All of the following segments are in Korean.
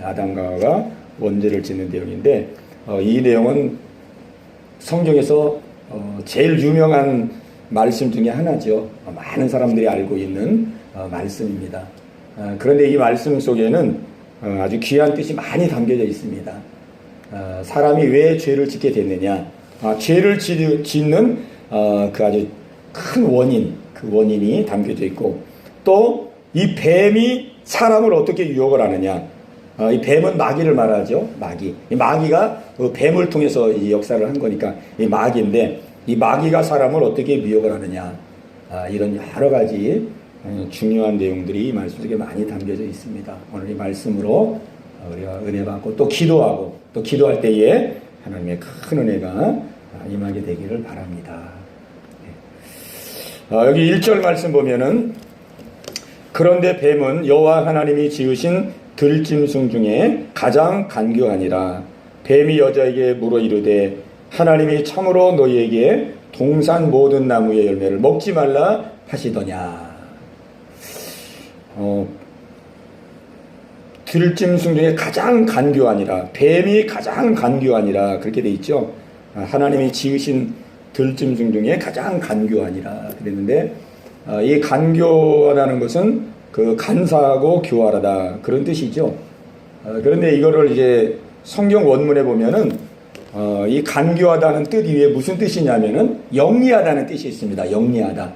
아담과 하와가 원죄를 짓는 내용인데 이 내용은 성경에서 제일 유명한 말씀 중에 하나죠. 많은 사람들이 알고 있는 말씀입니다. 그런데 이 말씀 속에는 아주 귀한 뜻이 많이 담겨져 있습니다. 사람이 왜 죄를 짓게 됐느냐, 죄를 짓는 그 아주 큰 원인, 그 원인이 담겨져 있고, 또 이 뱀이 사람을 어떻게 유혹을 하느냐. 이 뱀은 마귀를 말하죠. 마귀. 이 마귀가 그 뱀을 통해서 이 역사를 한 거니까 이 마귀인데, 이 마귀가 사람을 어떻게 미혹을 하느냐. 이런 여러 가지 중요한 내용들이 이 말씀 속에 많이 담겨져 있습니다. 오늘 이 말씀으로 우리가 은혜 받고 또 기도하고, 또 기도할 때에 하나님의 큰 은혜가 임하게 되기를 바랍니다. 여기 1절 말씀 보면은, 그런데 뱀은 여호와 하나님이 지으신 들짐승 중에 가장 간교하니라. 뱀이 여자에게 물어 이르되 하나님이 참으로 너희에게 동산 모든 나무의 열매를 먹지 말라 하시더냐. 들짐승 중에 가장 간교하니라. 뱀이 가장 간교하니라. 그렇게 돼 있죠. 하나님이 지으신 들짐승 중에 가장 간교하니라 그랬는데, 이 간교하다는 것은 그 간사하고 교활하다 그런 뜻이죠. 그런데 이거를 이제 성경 원문에 보면은 이 간교하다는 뜻 이외에 무슨 뜻이냐면은 영리하다는 뜻이 있습니다. 영리하다.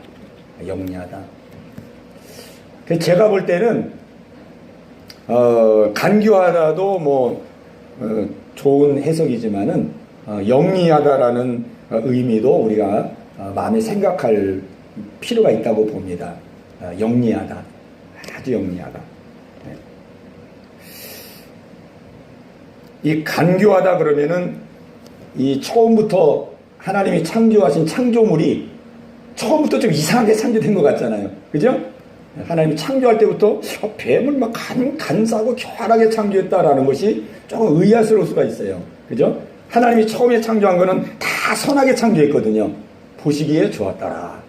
제가 볼 때는 간교하다도 뭐 좋은 해석이지만은 영리하다라는 의미도 우리가 마음에 생각할 필요가 있다고 봅니다. 영리하다. 아주 영리하다. 이 간교하다 그러면은 이 처음부터 하나님이 창조하신 창조물이 처음부터 좀 이상하게 창조된 것 같잖아요. 그죠? 하나님이 창조할 때부터 뱀을 막 간사하고 교활하게 창조했다라는 것이 조금 의아스러울 수가 있어요. 그죠? 하나님이 처음에 창조한 거는 다 선하게 창조했거든요. 보시기에 좋았더라.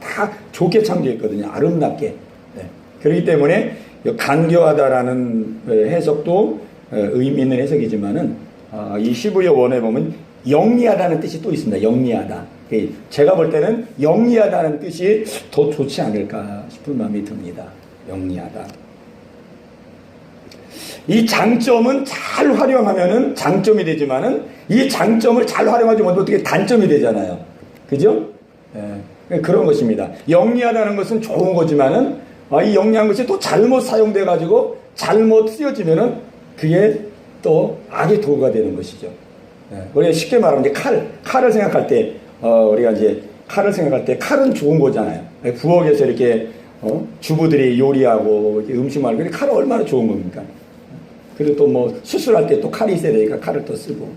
다 좋게 창조했거든요. 아름답게. 네. 그렇기 때문에 간교하다라는 해석도 의미 있는 해석이지만은 이 히브리어 원에 보면 영리하다는 뜻이 또 있습니다. 영리하다. 제가 볼 때는 영리하다는 뜻이 더 좋지 않을까 싶은 마음이 듭니다. 영리하다. 이 장점은 잘 활용하면은 장점이 되지만은 이 장점을 잘 활용하지 못하면 어떻게 단점이 되잖아요. 그죠? 그런 것입니다. 영리하다는 것은 좋은 거지만은 이 영리한 것이 또 잘못 사용돼 가지고 잘못 쓰여지면은 그게 또 악의 도구가 되는 것이죠. 우리가 쉽게 말하면 이제 칼을 생각할 때 우리가 이제 칼을 생각할 때 칼은 좋은 거잖아요. 부엌에서 이렇게 주부들이 요리하고 음식 말고 칼은 얼마나 좋은 겁니까? 그리고 또 뭐 수술할 때 또 칼이 있어야 되니까 칼을 또 쓰고,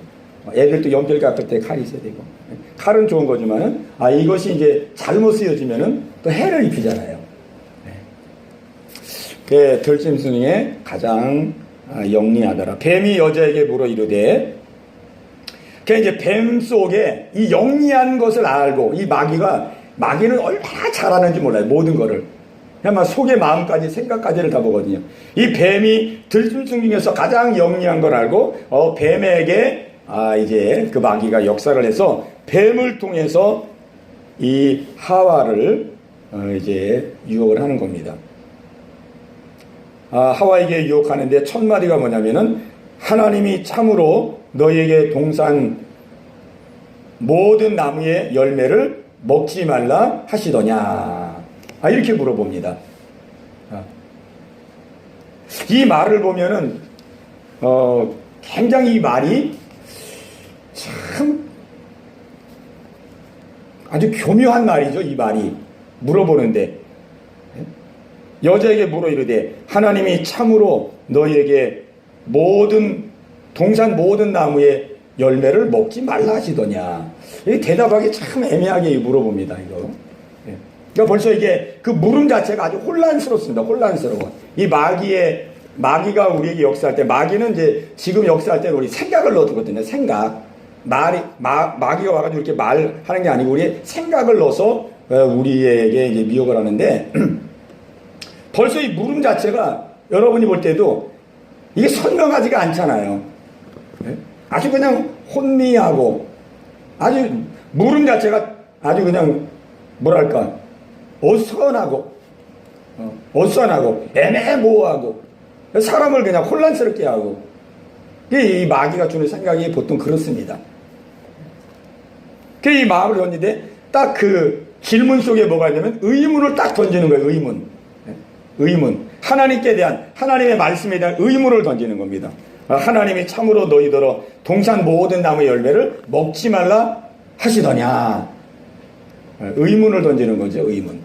애들도 연필 깎을 때 칼이 있어야 되고. 칼은 좋은 거지만은 이것이 이제 잘못 쓰여지면은 또 해를 입히잖아요. 그 들짐승 중에 가장 영리하더라. 뱀이 여자에게 물어 이르되, 이제 뱀 속에 이 영리한 것을 알고, 이 마귀는 얼마나 잘하는지 몰라요. 모든 거를. 그냥 속의 마음까지 생각까지를 다 보거든요. 이 뱀이 들짐승 중에서 가장 영리한 걸 알고 뱀에게 이제 그 마귀가 역사를 해서 뱀을 통해서 이 하와를 이제 유혹을 하는 겁니다. 하와에게 유혹하는데 첫 마디가 뭐냐면은 하나님이 참으로 너희에게 동산 모든 나무의 열매를 먹지 말라 하시더냐. 이렇게 물어봅니다. 이 말을 보면은 굉장히 이 말이 참 아주 교묘한 말이죠. 이 말이 물어보는데, 여자에게 물어 이르되 하나님이 참으로 너희에게 동산 모든 나무의 열매를 먹지 말라 하시더냐. 대답하기 참 애매하게 물어봅니다. 이거. 그러니까 벌써 이게 그 물음 자체가 아주 혼란스럽습니다. 혼란스러워. 이 마귀가 우리에게 역사할 때, 마귀는 이제 지금 역사할 때는 우리 생각을 넣어두거든요. 생각. 마귀가 와가지고 이렇게 말하는 게 아니고 우리의 생각을 넣어서 우리에게 이제 미혹을 하는데, 벌써 이 물음 자체가 여러분이 볼 때도 이게 선명하지가 않잖아요. 예? 아주 그냥 혼미하고 아주 물음 자체가 아주 그냥 뭐랄까 어수선하고 애매모호하고 사람을 그냥 혼란스럽게 하고 이 마귀가 주는 생각이 보통 그렇습니다. 이 마음을 던지는데 딱 그 질문 속에 뭐가 있냐면 의문을 딱 던지는 거예요. 의문. 하나님께 대한 하나님의 말씀에 대한 의문을 던지는 겁니다. 하나님이 참으로 너희더러 동산 모든 나무의 열매를 먹지 말라 하시더냐. 의문을 던지는 거죠. 의문.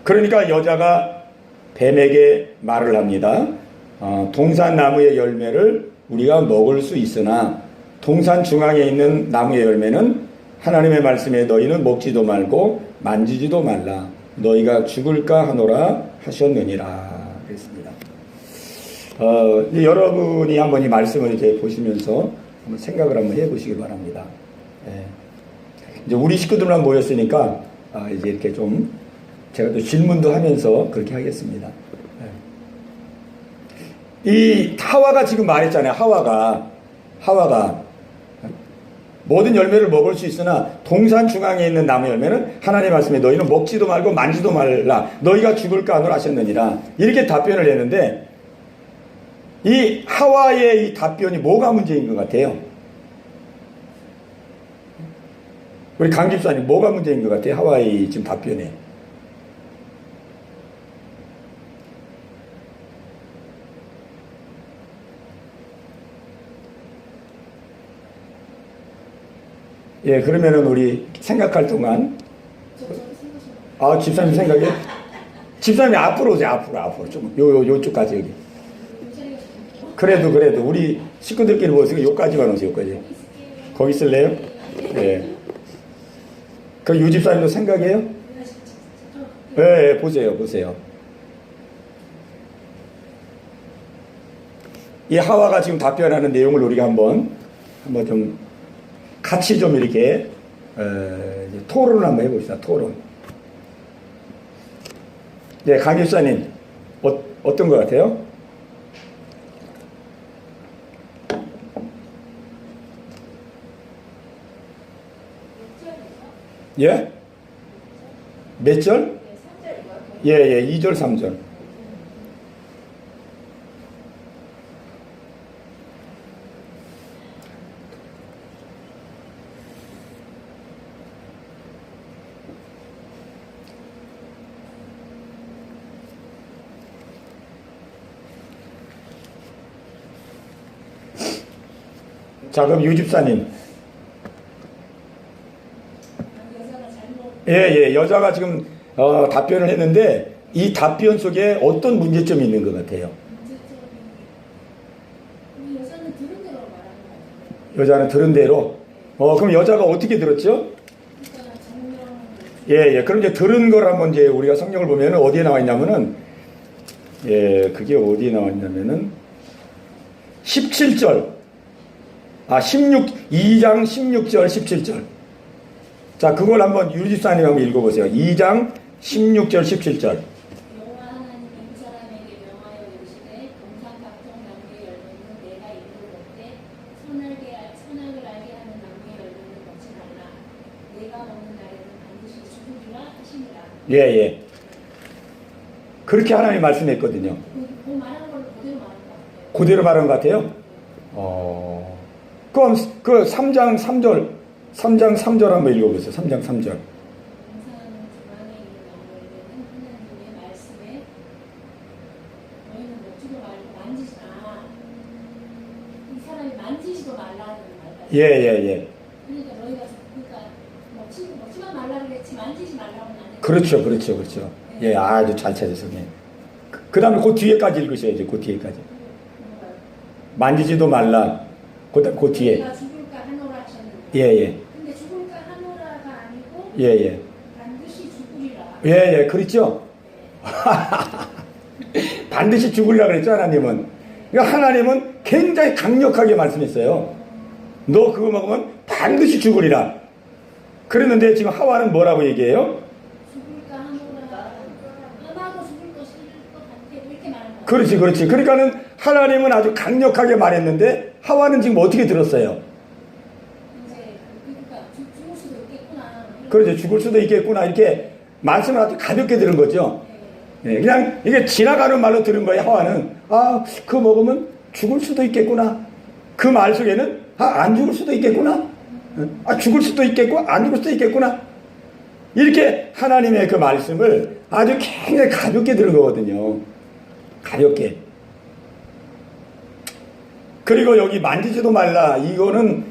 그러니까 여자가 뱀에게 말을 합니다. 동산 나무의 열매를 우리가 먹을 수 있으나 동산 중앙에 있는 나무의 열매는 하나님의 말씀에 너희는 먹지도 말고 만지지도 말라. 너희가 죽을까 하노라 하셨느니라. 그랬습니다. 이제 여러분이 한번 이 말씀을 이제 보시면서 한번 생각을 한번 해보시기 바랍니다. 예. 이제 우리 식구들만 모였으니까 이제 이렇게 좀 제가 또 질문도 하면서 그렇게 하겠습니다. 예. 이 하와가 지금 말했잖아요. 하와가 모든 열매를 먹을 수 있으나 동산 중앙에 있는 나무 열매는 하나님의 말씀에 너희는 먹지도 말고 만지도 말라. 너희가 죽을까 하노라 하셨느니라. 이렇게 답변을 했는데 이 하와의 이 답변이 뭐가 문제인 것 같아요? 우리 강 집사님 뭐가 문제인 것 같아요? 하와의 지금 답변에. 예, 그러면은 우리 생각할 동안. 집사님 생각해? 집사님 앞으로 오세요. 앞으로 좀 요쪽까지 여기. 그래도 우리 식구들끼리 모여서 요까지만 오세요. 요까지. 거기 있을래요? 예. 그럼 유 집사님도 생각해요? 예, 보세요. 이 하와가 지금 답변하는 내용을 우리가 한번 좀 같이 좀 이렇게 토론을 한번 해봅시다. 토론. 네, 강 집사님 어떤 것 같아요? 예? 몇 절? 예, 2절, 3절. 자, 그럼 유 집사님. 예, 여자가 지금 답변을 했는데 이 답변 속에 어떤 문제점이 있는 것 같아요? 여자는 들은 대로 말하는 거예요. 여자는 들은 대로? 그럼 여자가 어떻게 들었죠? 예, 그럼 이제 들은 걸 한번 이제 우리가 성경을 보면은 어디에 나와 있냐면은, 예, 그게 어디에 나와 있냐면은 17절. 2장 16절, 17절. 자, 그걸 한번 유지사님 한번 읽어보세요. 2장 16절, 17절. 여호와 하나님이 그 사람에게 명하여 이르시되 동산 각종 나무의 열매는 내가 이르러 먹되 선악을 알게 하는 나무의 열매는 먹지 말라. 내가 먹는 날에는 반드시 죽으리라 하시니라. 예. 그렇게 하나님이 말씀했거든요. 그 말한 걸 그대로 말한 것 같아요. 그대로 말한 것 같아요? 그럼 그 3장 3절 한번 읽어보세요. 3장 3절. 동산 중앙에 있는 나무 열매는 하나님의 말씀에 너희는 먹지도 말고 만지지 마. 이 사람이 만지지도 말라는 말까지. 예. 그러니까 너희가 먹지만 말라 그랬지 만지지 말라고는 안 해. 그렇죠. 예, 아주 잘 찾으셨네. 그 다음에 그 뒤에까지 읽으셔야죠. 그 뒤에까지. 만지지도 말라. 그 뒤에. 내가 죽을까 하노라 하셨는데. 예. 근데 죽을까 하노라가 아니고. 예. 반드시 죽으리라. 예, 그렇죠. 반드시 죽으리라 그랬죠, 하나님은. 그러니까 하나님은 굉장히 강력하게 말씀했어요. 너 그거 먹으면 반드시 죽으리라. 그랬는데 지금 하와는 뭐라고 얘기해요? 죽을까 하노라. 하나도 죽을 그렇지, 그렇지. 그러니까는 하나님은 아주 강력하게 말했는데 하와는 지금 어떻게 들었어요? 이제 그러니까 죽을 수도 있겠구나. 그렇죠. 죽을 수도 있겠구나. 이렇게 말씀을 아주 가볍게 들은 거죠. 예, 그냥 이게 지나가는 말로 들은 거예요. 하와는 아, 그거 먹으면 죽을 수도 있겠구나. 그 말 속에는 아, 안 죽을 수도 있겠구나. 아, 죽을 수도 있겠고 안 죽을 수도 있겠구나. 이렇게 하나님의 그 말씀을 아주 굉장히 가볍게 들은 거거든요. 가볍게. 그리고 여기 만지지도 말라. 이거는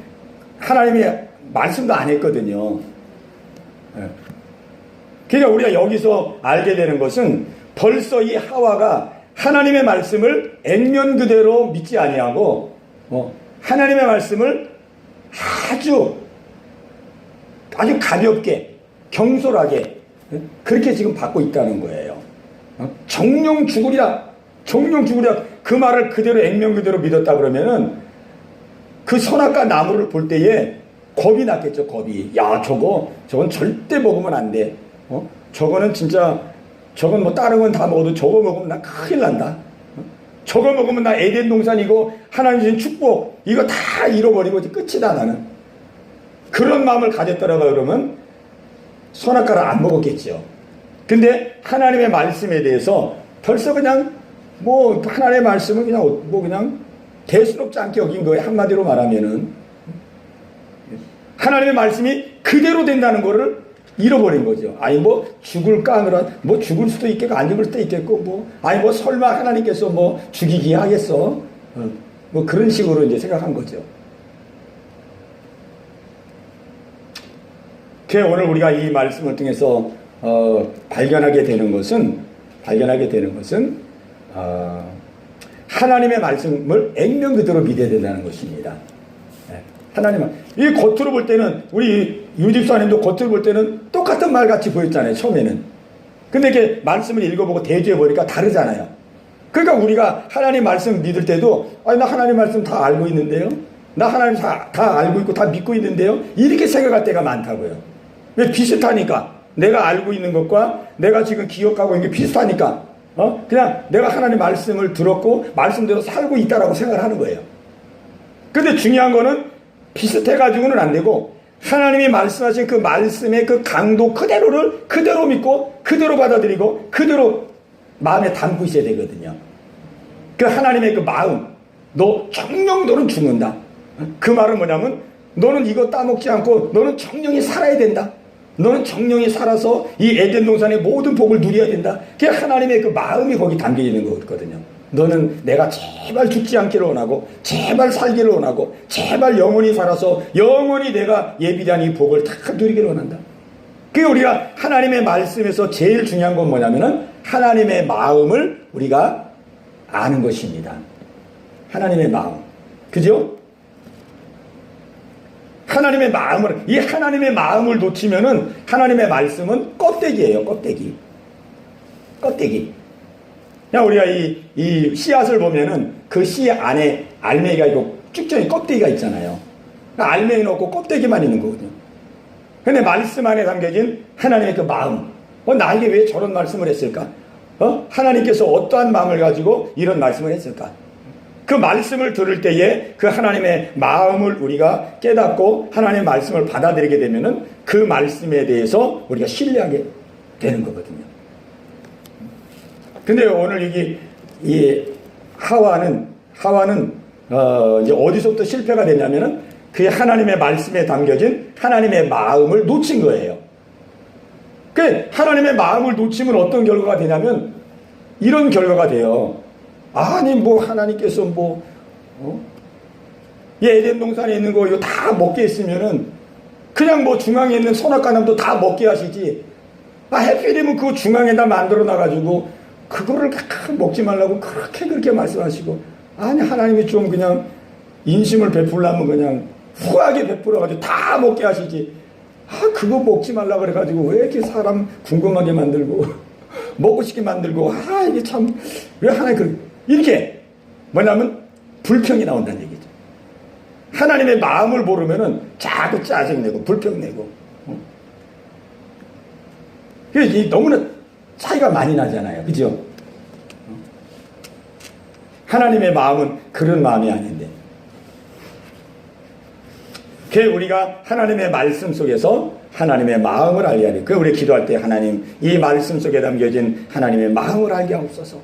하나님의 말씀도 안 했거든요. 그러니까 우리가 여기서 알게 되는 것은 벌써 이 하와가 하나님의 말씀을 액면 그대로 믿지 아니하고 하나님의 말씀을 아주 가볍게 경솔하게 그렇게 지금 받고 있다는 거예요. 정령 죽으리라 그 말을 그대로 액면 그대로 믿었다 그러면은 그 선악과 나무를 볼 때에 겁이 났겠죠. 겁이. 야, 저건 절대 먹으면 안 돼. 저거는 진짜 저건 뭐 다른 건 다 먹어도 저거 먹으면 나 큰일 난다. 저거 먹으면 나 에덴 동산이고 하나님 주신 축복 이거 다 잃어버리고 끝이다 나는. 그런 마음을 가졌더라고 그러면 선악과를 안 먹었겠죠. 근데 하나님의 말씀에 대해서 벌써 그냥 뭐 하나님의 말씀을 그냥 대수롭지 않게 여긴 거예요. 한마디로 말하면은 하나님의 말씀이 그대로 된다는 거를 잃어버린 거죠. 아니 뭐 죽을까 하느라 뭐 죽을 수도 있겠고 안 죽을 수도 있겠고 뭐 아니 뭐 설마 하나님께서 뭐 죽이기 하겠어. 뭐 그런 식으로 이제 생각한 거죠. 그래서 오늘 우리가 이 말씀을 통해서 발견하게 되는 것은 하나님의 말씀을 액면 그대로 믿어야 된다는 것입니다. 하나님은 이 겉으로 볼 때는 우리 유집사님도 겉으로 볼 때는 똑같은 말 같이 보였잖아요. 처음에는. 근데 이렇게 말씀을 읽어보고 대조해 보니까 다르잖아요. 그러니까 우리가 하나님 말씀 믿을 때도 아니 나 하나님 말씀 다 알고 있는데요. 나 하나님 다 알고 있고 다 믿고 있는데요. 이렇게 생각할 때가 많다고요. 왜? 비슷하니까. 내가 알고 있는 것과 내가 지금 기억하고 있는 게 비슷하니까. 그냥 내가 하나님 말씀을 들었고 말씀대로 살고 있다라고 생각을 하는 거예요. 근데 중요한 거는 비슷해가지고는 안 되고 하나님이 말씀하신 그 말씀의 그 강도 그대로 믿고 그대로 받아들이고 그대로 마음에 담고 있어야 되거든요. 그 하나님의 그 마음, 너 정녕 너는 죽는다. 그 말은 뭐냐면 너는 이거 따먹지 않고 너는 정령히 살아야 된다. 너는 정령히 살아서 이 에덴 동산의 모든 복을 누려야 된다. 그게 하나님의 그 마음이 거기 담겨 있는 거거든요. 너는 내가 제발 죽지 않기를 원하고 제발 살기를 원하고 제발 영원히 살아서 영원히 내가 예비한 이 복을 다 누리기를 원한다. 그게 우리가 하나님의 말씀에서 제일 중요한 건 뭐냐면은 하나님의 마음을 우리가 아는 것입니다. 하나님의 마음. 그죠? 하나님의 마음을 놓치면은 하나님의 말씀은 껍데기예요. 껍데기. 그냥 우리가 이 씨앗을 보면은 그 씨 안에 알맹이가 있고 쭉정이 껍데기가 있잖아요. 알맹이는 없고 껍데기만 있는 거거든요. 근데 말씀 안에 담겨진 하나님의 그 마음. 나에게 왜 저런 말씀을 했을까? 하나님께서 어떠한 마음을 가지고 이런 말씀을 했을까? 그 말씀을 들을 때에 그 하나님의 마음을 우리가 깨닫고 하나님의 말씀을 받아들이게 되면은 그 말씀에 대해서 우리가 신뢰하게 되는 거거든요. 근데 오늘 이 하와는 이제 어디서부터 실패가 됐냐면은 그 하나님의 말씀에 담겨진 하나님의 마음을 놓친 거예요. 그 하나님의 마음을 놓치면 어떤 결과가 되냐면 이런 결과가 돼요. 아니 뭐 하나님께서 이 에덴 동산에 있는 거 이거 다 먹게 했으면은 그냥 뭐 중앙에 있는 선악과 나무도 다 먹게 하시지. 해필이면 그거 중앙에다 만들어 놔가지고 그거를 먹지 말라고 그렇게 말씀하시고 아니 하나님이 좀 그냥 인심을 베풀려면 그냥 후하게 베풀어가지고 다 먹게 하시지. 그거 먹지 말라 그래가지고 왜 이렇게 사람 궁금하게 만들고 먹고 싶게 만들고 이게 참 왜 하나님 이렇게 뭐냐면 불평이 나온다는 얘기죠. 하나님의 마음을 모르면은 자꾸 짜증내고 불평내고. 그래서 너무나 차이가 많이 나잖아요. 그죠? 하나님의 마음은 그런 마음이 아닌데. 그 우리가 하나님의 말씀 속에서 하나님의 마음을 알게 하리. 그 우리 기도할 때 하나님 이 말씀 속에 담겨진 하나님의 마음을 알게 하옵소서.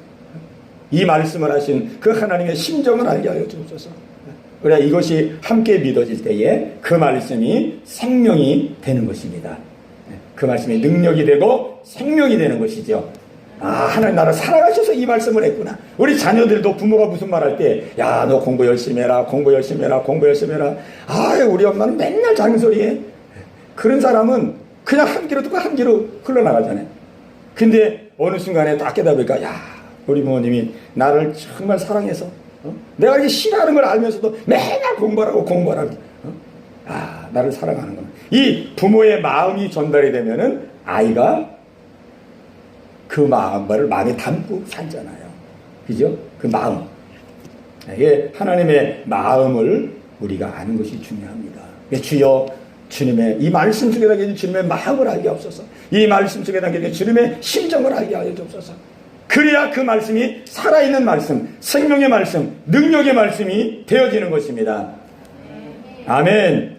이 말씀을 하신 그 하나님의 심정을 알게 하여 주옵소서. 우리가 이것이 함께 믿어질 때에 그 말씀이 생명이 되는 것입니다. 그 말씀이 능력이 되고 생명이 되는 것이죠. 아, 하나님 나를 사랑하셔서 이 말씀을 했구나. 우리 자녀들도 부모가 무슨 말 할 때, 야, 너 공부 열심히 해라, 공부 열심히 해라, 공부 열심히 해라. 아, 우리 엄마는 맨날 장소리해. 그런 사람은 그냥 한 귀로 듣고 한 귀로 흘러나가잖아요. 근데 어느 순간에 딱 깨달으니까, 야, 우리 부모님이 나를 정말 사랑해서, 내가 이게 싫어하는 걸 알면서도 맨날 공부하라고. 아, 나를 사랑하는구나. 이 부모의 마음이 전달이 되면은 아이가 그 마음을 마음에 담고 살잖아요. 그죠? 그 마음. 이게 하나님의 마음을 우리가 아는 것이 중요합니다. 주여, 주님의 이 말씀 속에 담겨진 주님의 마음을 알게 하옵소서. 이 말씀 속에 담겨진 주님의 심정을 알게 하여 주옵소서. 그래야 그 말씀이 살아있는 말씀, 생명의 말씀, 능력의 말씀이 되어지는 것입니다. 아멘.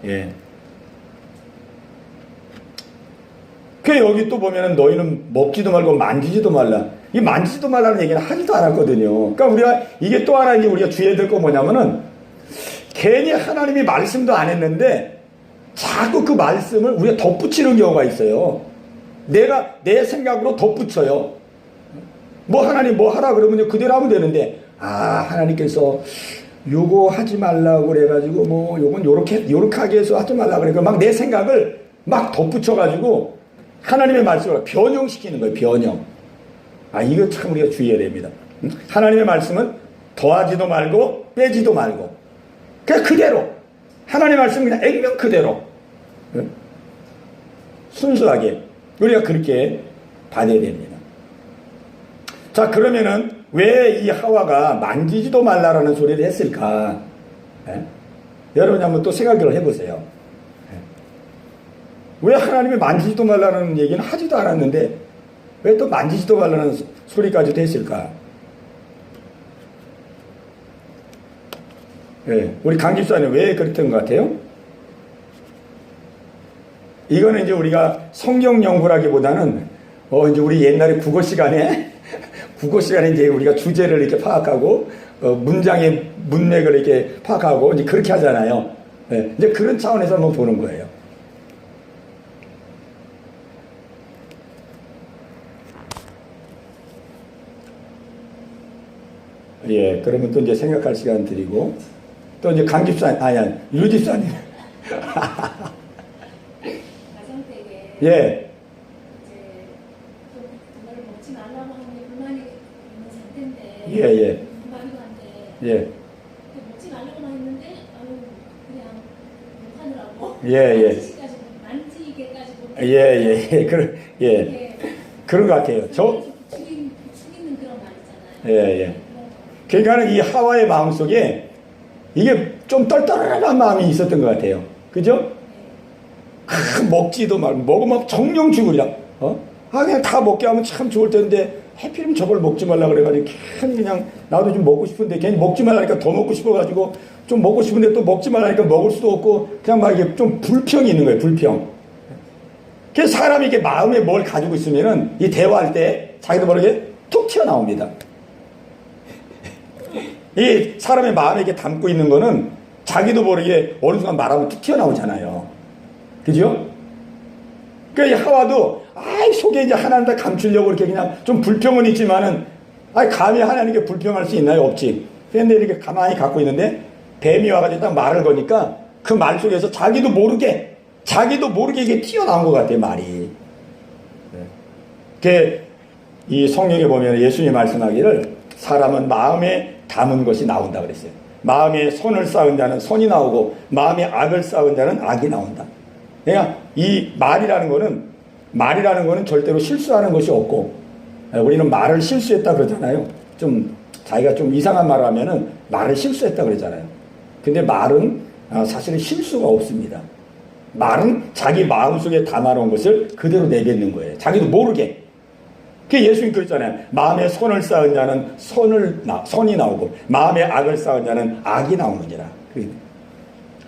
예. 그 여기 또 보면은 너희는 먹지도 말고 만지지도 말라. 이 만지지도 말라는 얘기는 하지도 않았거든요. 그러니까 우리가 이게 또 하나 이제 우리가 주의해야 될 거 뭐냐면은 괜히 하나님이 말씀도 안 했는데 자꾸 그 말씀을 우리가 덧붙이는 경우가 있어요. 내가 내 생각으로 덧붙여요. 뭐 하나님 뭐 하라 그러면 그대로 하면 되는데, 아, 하나님께서 요거 하지 말라고 그래가지고 뭐 요건 요렇게 하게 해서 하지 말라고 그래. 막 내 생각을 막 덧붙여가지고 하나님의 말씀을 변형시키는 거예요. 변형. 아, 이거 참 우리가 주의해야 됩니다. 하나님의 말씀은 더하지도 말고 빼지도 말고 그냥 그대로 하나님의 말씀은 그냥 액면 그대로 순수하게 우리가 그렇게 받아야 됩니다. 자, 그러면은 왜 이 하와가 만지지도 말라라는 소리를 했을까? 여러분이 한번 또 생각을 해보세요. 왜 하나님이 만지지도 말라는 얘기는 하지도 않았는데 왜 또 만지지도 말라는 소리까지도 했을까? 네, 우리 강 집사님 왜 그랬던 것 같아요? 이거는 이제 우리가 성경 연구라기보다는 이제 우리 옛날에 국어 시간에 이제 우리가 주제를 이렇게 파악하고 문장의 문맥을 이렇게 파악하고 이제 그렇게 하잖아요. 네, 이제 그런 차원에서 한번 보는 거예요. 예, 그러면 또 이제 생각할 시간 드리고, 또 이제 강 집사님, 유 집사님. 가정댁에 예. 이제 좀 그거를 먹지 말라고 하는 게 불만이 있는 상태인데, 예. 말이한테 예. 먹지 말라고만 했는데, 그냥 못하느라고. 예. 만지게까지 못. 예. 그런 것 같아요. 죽이는 그런 말 있잖아요. 예. 그러니까 이 하와의 마음 속에 이게 좀 떨떠름한 마음이 있었던 것 같아요. 그죠? 먹지도 말고, 먹으면 정령 죽으리라. 그냥 다 먹게 하면 참 좋을 텐데, 하필이면 저걸 먹지 말라 그래가지고, 그냥 나도 좀 먹고 싶은데, 괜히 먹지 말라니까 더 먹고 싶어가지고, 좀 먹고 싶은데 또 먹지 말라니까 먹을 수도 없고, 그냥 막 이게 좀 불평이 있는 거예요, 불평. 그래서 사람이 이게 마음에 뭘 가지고 있으면은, 이 대화할 때 자기도 모르게 툭 튀어나옵니다. 이 사람의 마음에 이렇게 담고 있는 거는 자기도 모르게 어느 순간 말하면 툭 튀어나오잖아요. 그죠? 그러니까 이 하와도 속에 이제 하나님을 감추려고 이렇게 그냥 좀 불평은 있지만은 감히 하나님께 불평할 수 있나요? 없지. 그런데 이렇게 가만히 갖고 있는데 뱀이 와가지고 딱 말을 거니까 그 말 속에서 자기도 모르게 이게 튀어나온 것 같아요, 말이. 이 성경에 보면 예수님이 말씀하기를 사람은 마음에 담은 것이 나온다 그랬어요. 마음에 선을 쌓은 자는 선이 나오고 마음에 악을 쌓은 자는 악이 나온다. 그러니까 이 말이라는 거는 절대로 실수하는 것이 없고, 우리는 말을 실수했다 그러잖아요. 좀 자기가 좀 이상한 말을 하면은 말을 실수했다 그러잖아요. 근데 말은 사실은 실수가 없습니다. 말은 자기 마음속에 담아놓은 것을 그대로 내뱉는 거예요. 자기도 모르게. 그 예수님 그랬잖아요. 마음에 선을 쌓은 자는 선이 나오고 마음에 악을 쌓은 자는 악이 나오느니라.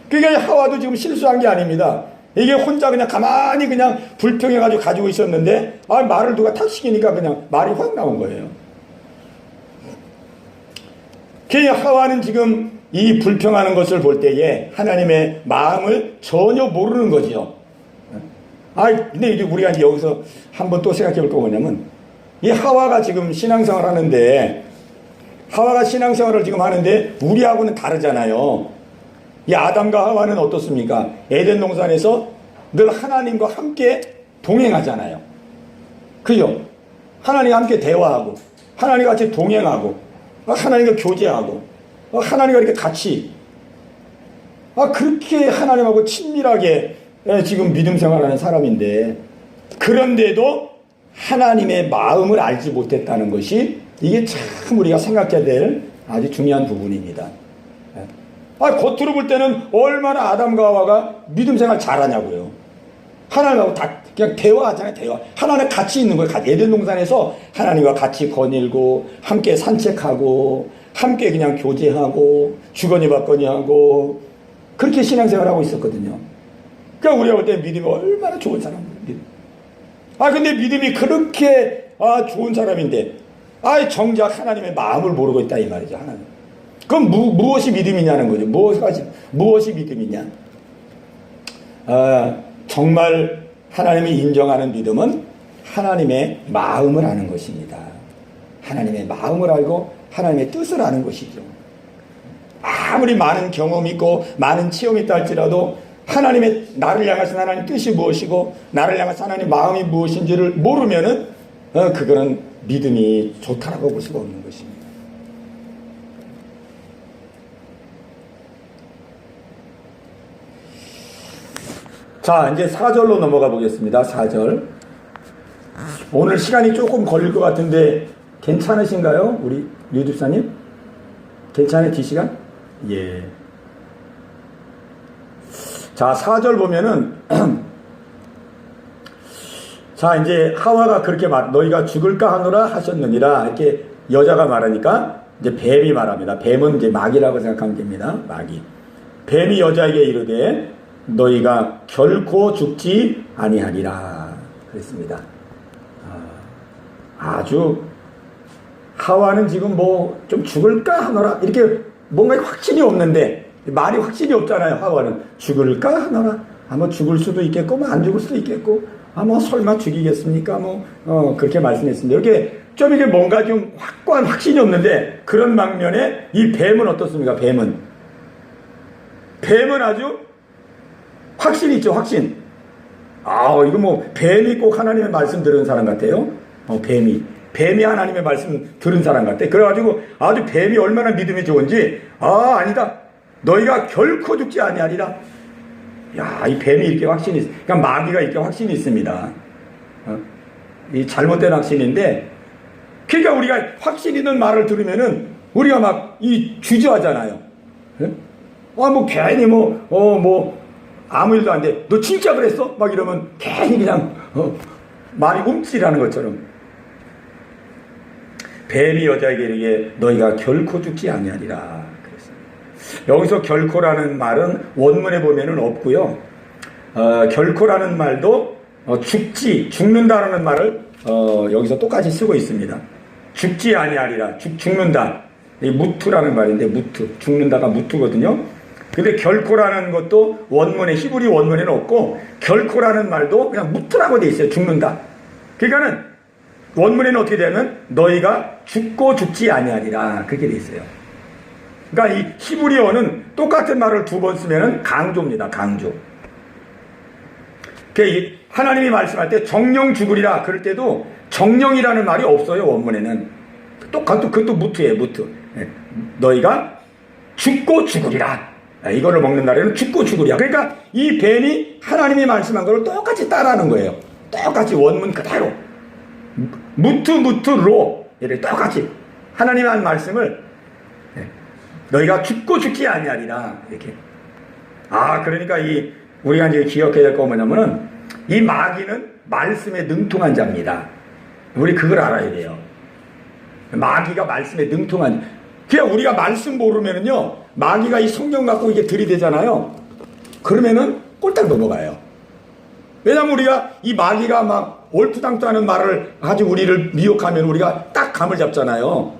그러니까 하와도 지금 실수한 게 아닙니다. 이게 혼자 그냥 가만히 그냥 불평해가지고 가지고 있었는데 말을 누가 탁 시키니까 그냥 말이 확 나온 거예요. 그 하와는 지금 이 불평하는 것을 볼 때에 하나님의 마음을 전혀 모르는 거지요. 근데 이제 우리가 이제 여기서 한번 또 생각해 볼 거 뭐냐면, 이 하와가 지금 신앙생활 하는데, 하와가 신앙생활을 지금 하는데, 우리하고는 다르잖아요. 이 아담과 하와는 어떻습니까? 에덴 동산에서 늘 하나님과 함께 동행하잖아요. 그죠? 하나님과 함께 대화하고, 하나님과 같이 동행하고, 하나님과 교제하고, 하나님과 이렇게 같이, 그렇게 하나님하고 친밀하게 지금 믿음 생활하는 사람인데, 그런데도 하나님의 마음을 알지 못했다는 것이 이게 참 우리가 생각해야 될 아주 중요한 부분입니다. 겉으로 볼 때는 얼마나 아담과 하와가 믿음 생활 잘하냐고요. 하나님하고 다 그냥 대화하잖아요. 대화. 하나님 같이 있는 거예요. 에덴 동산에서 하나님과 같이 거닐고 함께 산책하고 함께 그냥 교제하고 주거니 받거니 하고 그렇게 신앙생활하고 있었거든요. 그러니까 우리가 볼 때 믿음이 얼마나 좋은 사람입니다. 근데 믿음이 그렇게 좋은 사람인데 정작 하나님의 마음을 모르고 있다 이 말이죠. 하나님. 그럼 무엇이 믿음이냐는 거죠. 무엇이 믿음이냐? 정말 하나님이 인정하는 믿음은 하나님의 마음을 아는 것입니다. 하나님의 마음을 알고 하나님의 뜻을 아는 것이죠. 아무리 많은 경험이 있고 많은 체험이 있다 할지라도 하나님의 나를 향하신 하나님 뜻이 무엇이고 나를 향하신 하나님 마음이 무엇인지를 모르면은 그거는 믿음이 좋다라고 볼 수가 없는 것입니다. 자, 이제 4절로 넘어가 보겠습니다. 4절. 오늘 시간이 조금 걸릴 것 같은데 괜찮으신가요? 우리 유 집사님? 괜찮아요? 뒷시간? 예. 자, 4절 보면은 자, 이제 하와가 그렇게 너희가 죽을까 하노라 하셨느니라 이렇게 여자가 말하니까 이제 뱀이 말합니다. 뱀은 이제 마귀라고 생각하면 됩니다. 마귀. 뱀이 여자에게 이르되 너희가 결코 죽지 아니하리라 그랬습니다. 아주 하와는 지금 뭐 좀 죽을까 하노라 이렇게 뭔가 확신이 없는데 말이 확신이 없잖아요. 하와는 죽을까 하노라 뭐 죽을 수도 있겠고 뭐 안 죽을 수도 있겠고 뭐 설마 죽이겠습니까 뭐 그렇게 말씀했습니다. 이렇게 좀 이게 뭔가 좀 확고한 확신이 없는데 그런 방면에 이 뱀은 어떻습니까? 뱀은 아주 확신이 있죠. 확신. 이거 뭐 뱀이 꼭 하나님의 말씀 들은 사람 같아요. 뱀이 하나님의 말씀 들은 사람 같아. 그래가지고 아주 뱀이 얼마나 믿음이 좋은지 아니다. 너희가 결코 죽지 아니하리라. 야, 이 뱀이 이렇게 확신이 있어. 그러니까 마귀가 이렇게 확신이 있습니다. 이 잘못된 확신인데 그러니까 우리가 확신 있는 말을 들으면은 우리가 막 이 주저하잖아요. 뭐 괜히 아무 일도 안 돼. 너 진짜 그랬어? 막 이러면 괜히 그냥 말이 움찔하는 것처럼 뱀이 여자에게 이르게 너희가 결코 죽지 아니하리라 그랬습니다. 여기서 결코라는 말은 원문에 보면은 없고요. 결코라는 말도 죽는다라는 말을 여기서 똑같이 쓰고 있습니다. 죽지 아니하리라. 죽는다. 이 무투라는 말인데 무투. 죽는다가 무투거든요. 근데 결코라는 것도 원문에 히브리 원문에는 없고 결코라는 말도 그냥 무트라고 돼 있어요. 죽는다. 그러니까는 원문에는 어떻게 되면 너희가 죽고 죽지 아니하리라 그렇게 돼 있어요. 그러니까 이 히브리어는 똑같은 말을 두 번 쓰면은 강조입니다. 강조. 그러니까 하나님이 말씀할 때 정령 죽으리라 그럴 때도 정령이라는 말이 없어요. 원문에는 그것도 무트예요. 무트. 너희가 죽고 죽으리라. 이거를 먹는 날에는 죽고 죽으리라. 그러니까 이 뱀이 하나님이 말씀한 걸 똑같이 따라하는 거예요. 똑같이 원문 그대로 무트로 이렇게 똑같이 하나님이 한 말씀을 너희가 죽고 죽지 아니하리라 이렇게. 그러니까 우리가 이제 기억해야 될 거 뭐냐면은 이 마귀는 말씀에 능통한 자입니다. 우리 그걸 알아야 돼요. 마귀가 말씀에 능통한, 그냥 우리가 말씀 모르면은요, 마귀가 이 성경 갖고 이게 들이대잖아요. 그러면은 꼴딱 넘어가요. 왜냐면 우리가 이 마귀가 막 올투당투하는 말을 가지고 우리를 미혹하면 우리가 딱 감을 잡잖아요.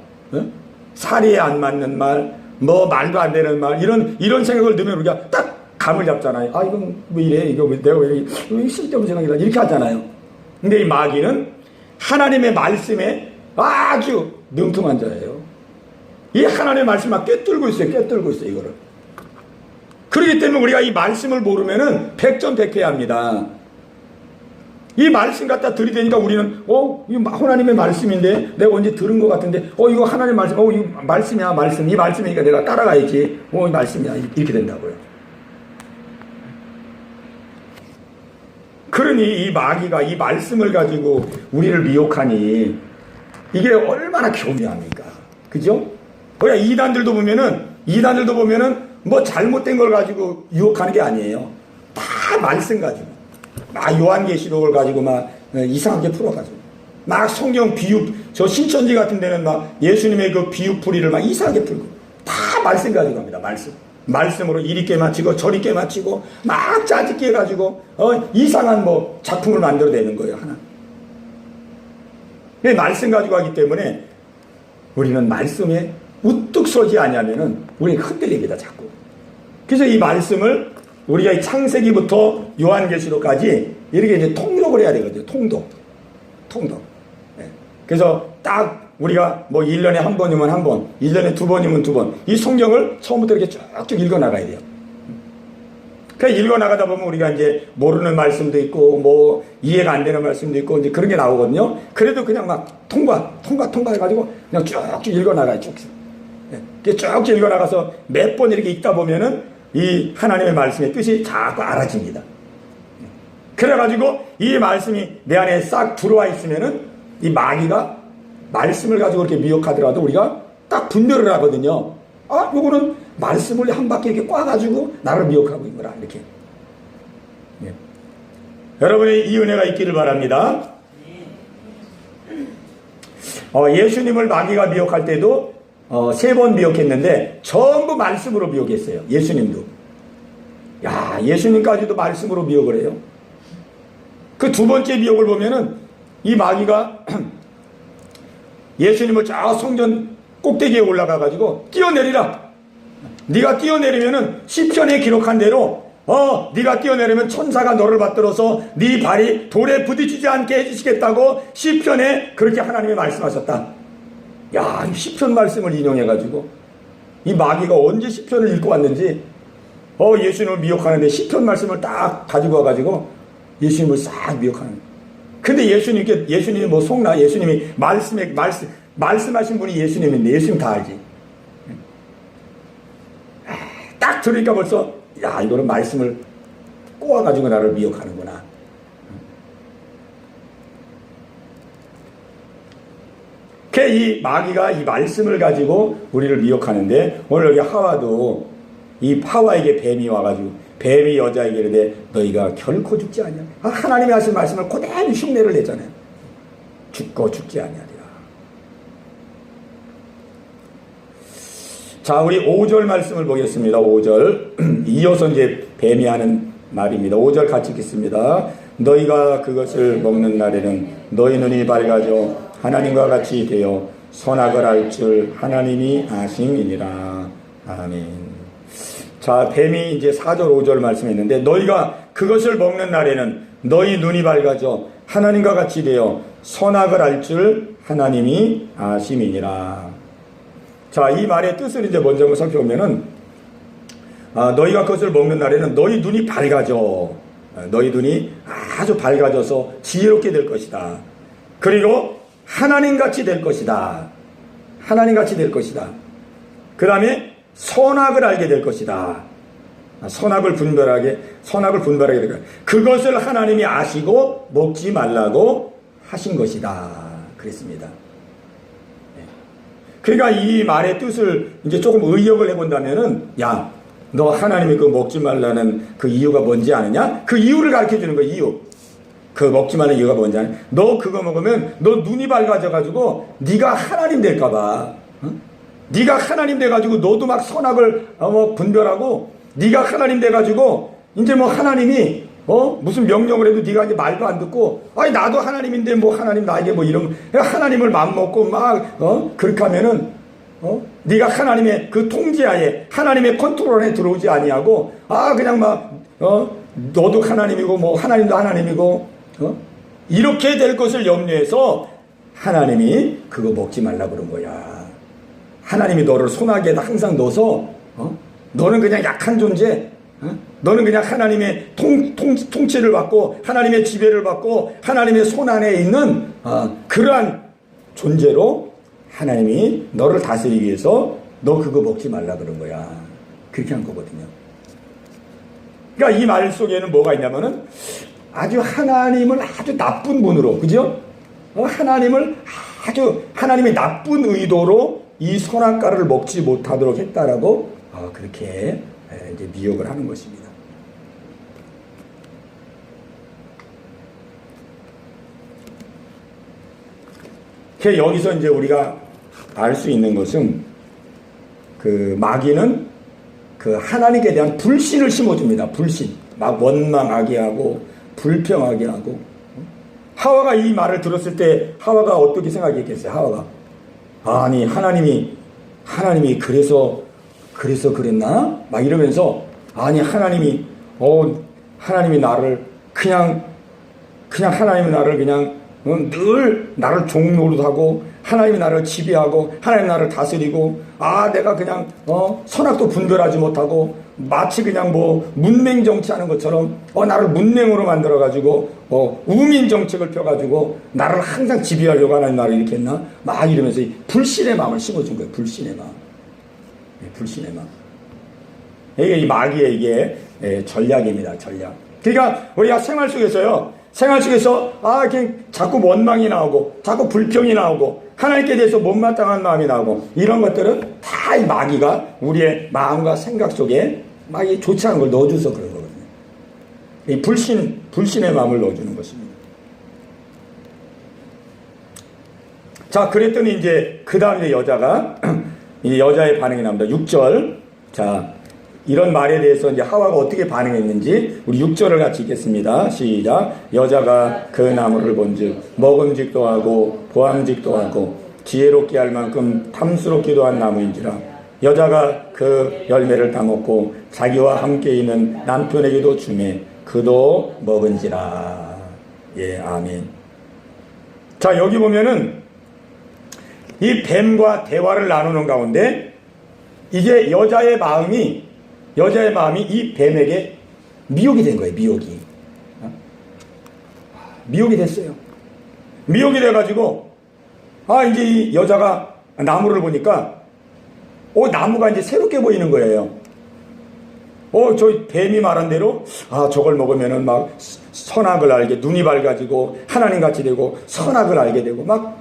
사리에 안 맞는 말, 뭐 말도 안 되는 말, 이런 생각을 넣으면 우리가 딱 감을 잡잖아요. 아, 이건 왜 이래? 이거 내가 왜 쓸데없는 생각이다. 이렇게 하잖아요. 근데 이 마귀는 하나님의 말씀에 아주 능통한 자예요. 이 하나님의 말씀만 꿰뚫고 있어요. 이거를. 그렇기 때문에 우리가 이 말씀을 모르면은 백전백패합니다. 이 말씀 갖다 들이대니까 우리는 이거 하나님의 말씀인데 내가 언제 들은 것 같은데 이거 하나님의 말씀, 이거 말씀이야, 말씀. 이 말씀이니까 내가 따라가야지. 이 말씀이야. 이렇게 된다고요. 그러니 이 마귀가 이 말씀을 가지고 우리를 미혹하니 이게 얼마나 교묘합니까? 그죠? 그러니까 이단들도 보면은 뭐 잘못된 걸 가지고 유혹하는 게 아니에요. 다 말씀 가지고. 막 요한계시록을 가지고 막 이상하게 풀어가지고. 막 성경 비유, 저 신천지 같은 데는 막 예수님의 그 비유풀이를 막 이상하게 풀고. 다 말씀 가지고 합니다. 말씀으로 이리 깨맞히고 저리 깨맞히고 막 짜집기 해가지고 이상한 뭐 작품을 만들어내는 거예요. 하나. 말씀 가지고 하기 때문에 우리는 말씀에 우뚝 서지 아니하면은 우리는 흔들립니다. 자꾸. 그래서 이 말씀을 우리가 이 창세기부터 요한계시록까지 이렇게 이제 통독을 해야 되거든요. 통독. 네. 그래서 딱 우리가 뭐 1년에 한 번이면 한 번, 1년에 두 번이면 두 번, 이 성경을 처음부터 이렇게 쭉쭉 읽어 나가야 돼요. 그러니까 읽어 나가다 보면 우리가 이제 모르는 말씀도 있고, 뭐 이해가 안 되는 말씀도 있고, 이제 그런 게 나오거든요. 그래도 그냥 막 통과 해가지고 그냥 쭉쭉 읽어 나가요. 쭉쭉 읽어 나가서 몇 번 이렇게 읽다 보면은 이 하나님의 말씀의 뜻이 자꾸 알아집니다. 그래가지고 이 말씀이 내 안에 싹 들어와 있으면은 이 마귀가 말씀을 가지고 이렇게 미혹하더라도 우리가 딱 분별을 하거든요. 아, 요거는 말씀을 한 바퀴 이렇게 꽈가지고 나를 미혹하고 있구나. 이렇게. 예. 여러분의 이 은혜가 있기를 바랍니다. 예수님을 마귀가 미혹할 때도 3번 미혹했는데 전부 말씀으로 미혹했어요. 예수님도. 야, 예수님까지도 말씀으로 미혹을 해요. 그 두 번째 미혹을 보면은 이 마귀가 예수님을 저 성전 꼭대기에 올라가가지고 뛰어내리라. 네가 뛰어내리면은 시편에 기록한 대로 네가 뛰어내리면 천사가 너를 받들어서 네 발이 돌에 부딪히지 않게 해주시겠다고 시편에 그렇게 하나님이 말씀하셨다. 야, 이 시편 말씀을 인용해가지고 이 마귀가 언제 시편을 읽고 왔는지 예수님을 미혹하는데 시편 말씀을 딱 가지고 와가지고 예수님을 싹 미혹하는. 근데 예수님이 뭐 속나? 예수님이 말씀하신 분이 예수님인데 예수님 다 알지. 딱 들으니까 벌써 야, 이거는 말씀을 꼬아가지고 나를 미혹하는구나. 이 마귀가 이 말씀을 가지고 우리를 미혹하는데 오늘 여기 하와도 이 하와에게 뱀이 와가지고 뱀이 여자에게 이르되 너희가 결코 죽지 아니하리라. 하나님이 하신 말씀을 그대로 흉내를 내잖아요. 죽지 아니하리라. 자, 우리 5절 말씀을 보겠습니다. 5절 이어서 이제 뱀이 하는 말입니다. 5절 같이 읽겠습니다. 너희가 그것을 먹는 날에는 너희 눈이 밝아져 하나님과 같이 되어 선악을 알 줄 하나님이 아심이니라. 아멘. 자, 뱀이 이제 4절 5절 말씀했는데 너희가 그것을 먹는 날에는 너희 눈이 밝아져 하나님과 같이 되어 선악을 알 줄 하나님이 아심이니라. 자, 이 말의 뜻을 이제 먼저 한번 살펴보면은 너희가 그것을 먹는 날에는 너희 눈이 밝아져. 너희 눈이 아주 밝아져서 지혜롭게 될 것이다. 그리고 하나님같이 될 것이다. 하나님같이 될 것이다. 그 다음에 선악을 알게 될 것이다. 선악을 분별하게 될 것이다. 그것을 하나님이 아시고 먹지 말라고 하신 것이다. 그랬습니다. 그러니까 이 말의 뜻을 이제 조금 의역을 해본다면은, 야, 너 하나님이 그 먹지 말라는 그 이유가 뭔지 아느냐? 그 이유를 가르쳐 주는 거예요, 이유. 그 먹지 말라는 이유가 뭔지 아냐? 너 그거 먹으면 너 눈이 밝아져가지고 네가 하나님 될까봐. 네가 하나님 돼가지고 너도 막 선악을 분별하고 네가 하나님 돼가지고 이제 뭐 하나님이 무슨 명령을 해도 네가 이제 말도 안 듣고 아니 나도 하나님인데 뭐 하나님 나에게 뭐 이런 하나님을 맘먹고 막 그렇게 하면은 네가 하나님의 그 통제하에 하나님의 컨트롤에 들어오지 아니하고 그냥 막 너도 하나님이고 뭐 하나님도 하나님이고 이렇게 될 것을 염려해서 하나님이 그거 먹지 말라 그런 거야. 하나님이 너를 손아귀에다 항상 넣어서 너는 그냥 약한 존재, 너는 그냥 하나님의 통치를 받고 하나님의 지배를 받고 하나님의 손 안에 있는 그러한 존재로 하나님이 너를 다스리기 위해서 너 그거 먹지 말라 그런 거야. 그렇게 한 거거든요. 그러니까 이 말 속에는 뭐가 있냐면은 아주 하나님을 아주 나쁜 분으로, 그죠? 하나님을 아주 하나님의 나쁜 의도로 이 선악과를 먹지 못하도록 했다라고 그렇게 이제 미혹을 하는 것입니다. 여기서 이제 우리가 알 수 있는 것은 그 마귀는 그 하나님께 대한 불신을 심어줍니다. 불신. 막 원망하게 하고 불평하게 하고. 하와가 이 말을 들었을 때 하와가 어떻게 생각했겠어요? 하와가 아니 하나님이 그래서 그랬나? 막 이러면서 아니 하나님이 나를 그냥 하나님이 나를 그냥 늘 나를 종노릇하고 하나님이 나를 지배하고 하나님이 나를 다스리고 내가 그냥 선악도 분별하지 못하고 마치 그냥 뭐 문맹 정치하는 것처럼 나를 문맹으로 만들어 가지고 우민 정책을 펴 가지고 나를 항상 지배하려고 하나님 나를 이렇게 했나? 막 이러면서 불신의 마음을 심어준 거예요. 불신의 마음. 불신의 마음. 이게 이 마귀의 이게 전략입니다. 전략. 그러니까 우리가 생활 속에서 그냥 자꾸 원망이 나오고 자꾸 불평이 나오고 하나님께 대해서 못마땅한 마음이 나오고 이런 것들은 다 이 마귀가 우리의 마음과 생각 속에 막 좋지 않은 걸 넣어줘서 그런 거거든요. 이 불신의 마음을 넣어주는 것입니다. 자, 그랬더니 이제 그 다음에 여자가 이 여자의 반응이 나옵니다. 6절. 자, 이런 말에 대해서 이제 하와가 어떻게 반응했는지 우리 6절을 같이 읽겠습니다. 시작. 여자가 그 나무를 본즉 먹음직도 하고 보암직도 하고 지혜롭게 할 만큼 탐스럽기도 한 나무인지라. 여자가 그 열매를 따먹고 자기와 함께 있는 남편에게도 주매 그도 먹은지라. 예, 아멘. 자, 여기 보면은 이 뱀과 대화를 나누는 가운데 이제 여자의 마음이 이 뱀에게 미혹이 된 거예요. 미혹이 됐어요. 미혹이 돼가지고 이제 이 여자가 나무를 보니까 나무가 이제 새롭게 보이는 거예요. 저 뱀이 말한 대로 저걸 먹으면은 막 선악을 알게 눈이 밝아지고 하나님같이 되고 선악을 알게 되고 막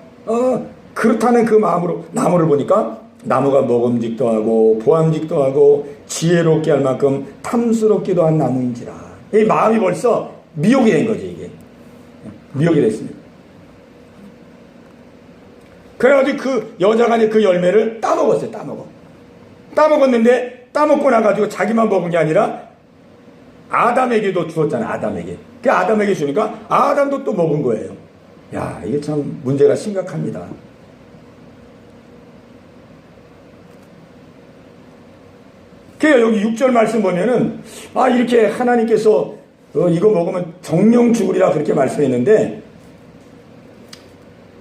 그렇다는 그 마음으로 나무를 보니까 나무가 먹음직도 하고 보암직도 하고 지혜롭게 할 만큼 탐스럽기도 한 나무인지라. 이 마음이 벌써 미혹이 된 거지. 이게 미혹이 됐습니다. 그래가지고 그 여자가 이제 그 열매를 따먹었어요. 따먹었는데 따먹고 나가지고 자기만 먹은 게 아니라 아담에게도 주었잖아요. 아담에게. 그 아담에게 주니까 아담도 또 먹은 거예요. 야, 이게 참 문제가 심각합니다. 그러니까 여기 6절 말씀 보면은 이렇게 하나님께서 이거 먹으면 정령 죽으리라 그렇게 말씀했는데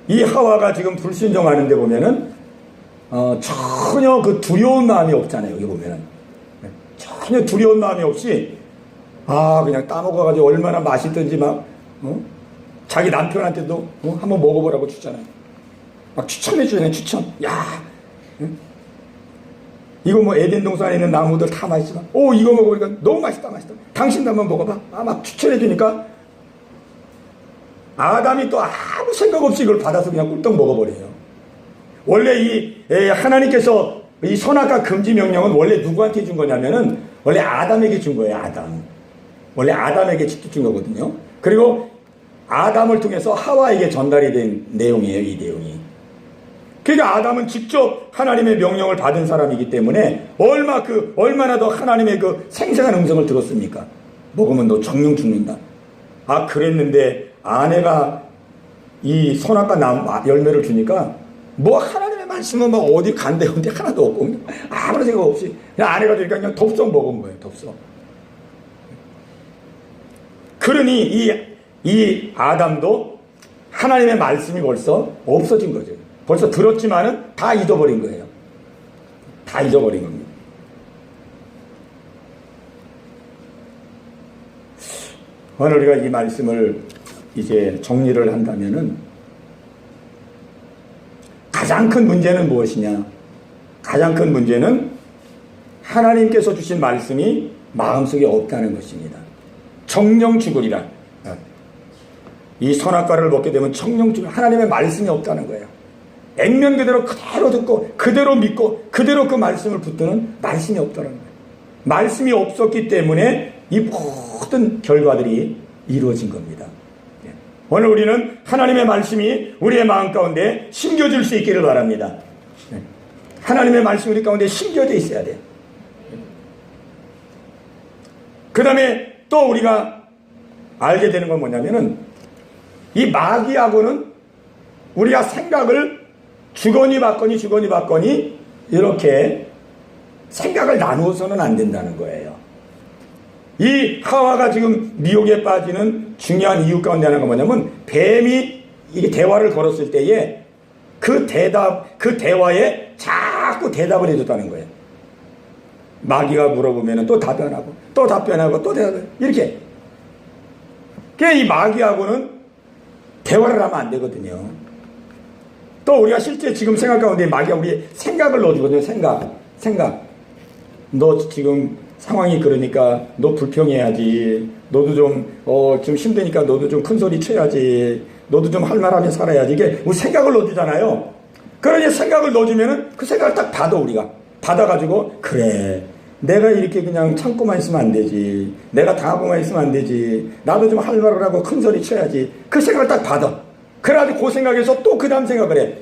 이 하와가 지금 불순종하는데 보면은 전혀 그 두려운 마음이 없잖아요. 여기 보면은 전혀 두려운 마음이 없이 그냥 따먹어가지고 얼마나 맛있든지 막 자기 남편한테도 한번 먹어보라고 주잖아요. 막 추천해 주잖아요. 추천. 야, 이거 뭐 에덴 동산에 있는 나무들 다 맛있지만 이거 먹으니까 너무 맛있다. 당신도 한번 먹어봐. 막 추천해 주니까 아담이 또 아무 생각 없이 이걸 받아서 그냥 꿀떡 먹어버려요. 원래 이 하나님께서 이 선악과 금지 명령은 원래 누구한테 준 거냐면은 원래 아담에게 준 거예요. 원래 아담에게 직접 준 거거든요. 그리고 아담을 통해서 하와에게 전달이 된 내용이에요, 이 내용이. 그러니까 아담은 직접 하나님의 명령을 받은 사람이기 때문에 얼마나 더 하나님의 그 생생한 음성을 들었습니까? 먹으면 너 정령 죽는다. 아, 그랬는데 아내가 이 선악과 열매를 주니까 뭐 하나님의 말씀은 막 어디 간대운데 하나도 없고 아무런 생각 없이 그냥 아내가 되니까 그냥 덥석 먹은 거예요, 덥석. 그러니 이 아담도 하나님의 말씀이 벌써 없어진 거죠. 벌써 들었지만은 다 잊어버린 거예요. 다 잊어버린 겁니다. 오늘 우리가 이 말씀을 이제 정리를 한다면은 가장 큰 문제는 무엇이냐? 가장 큰 문제는 하나님께서 주신 말씀이 마음속에 없다는 것입니다. 정령 죽으리라. 이 선악과를 먹게 되면 정령 죽으리라. 하나님의 말씀이 없다는 거예요. 액면 그대로 듣고 그대로 믿고 그대로 그 말씀을 붙드는 말씀이 없다는 거예요. 말씀이 없었기 때문에 이 모든 결과들이 이루어진 겁니다. 오늘 우리는 하나님의 말씀이 우리의 마음 가운데 심겨질 수 있기를 바랍니다. 하나님의 말씀이 우리 가운데 심겨져 있어야 돼요. 그 다음에 또 우리가 알게 되는 건 뭐냐면은 이 마귀하고는 우리가 생각을 주거니 받거니 이렇게 생각을 나누어서는 안 된다는 거예요. 이 하와가 지금 미혹에 빠지는 중요한 이유 가운데 하나가 뭐냐면 뱀이 이게 대화를 걸었을 때에 그 대화에 자꾸 대답을 해줬다는 거예요. 마귀가 물어보면 또 답변하고 또 답변하고 또 대답을 이렇게. 그러니까 이 마귀하고는 대화를 하면 안 되거든요. 또 우리가 실제 지금 생각 가운데 마귀가 우리의 생각을 넣어주거든요. 생각. 너 지금 상황이 그러니까 너 불평해야지. 너도 좀 힘드니까 너도 좀 큰 소리 쳐야지. 너도 좀 할 말하면 살아야지. 이게 우리 생각을 넣어주잖아요. 그러니 생각을 넣어주면은 그 생각을 딱 받아, 우리가. 받아가지고, 그래. 내가 이렇게 그냥 참고만 있으면 안 되지. 내가 당하고만 있으면 안 되지. 나도 좀 할 말을 하고 큰 소리 쳐야지. 그 생각을 딱 받아. 그래가지고 그 생각에서 또 그 다음 생각을 해.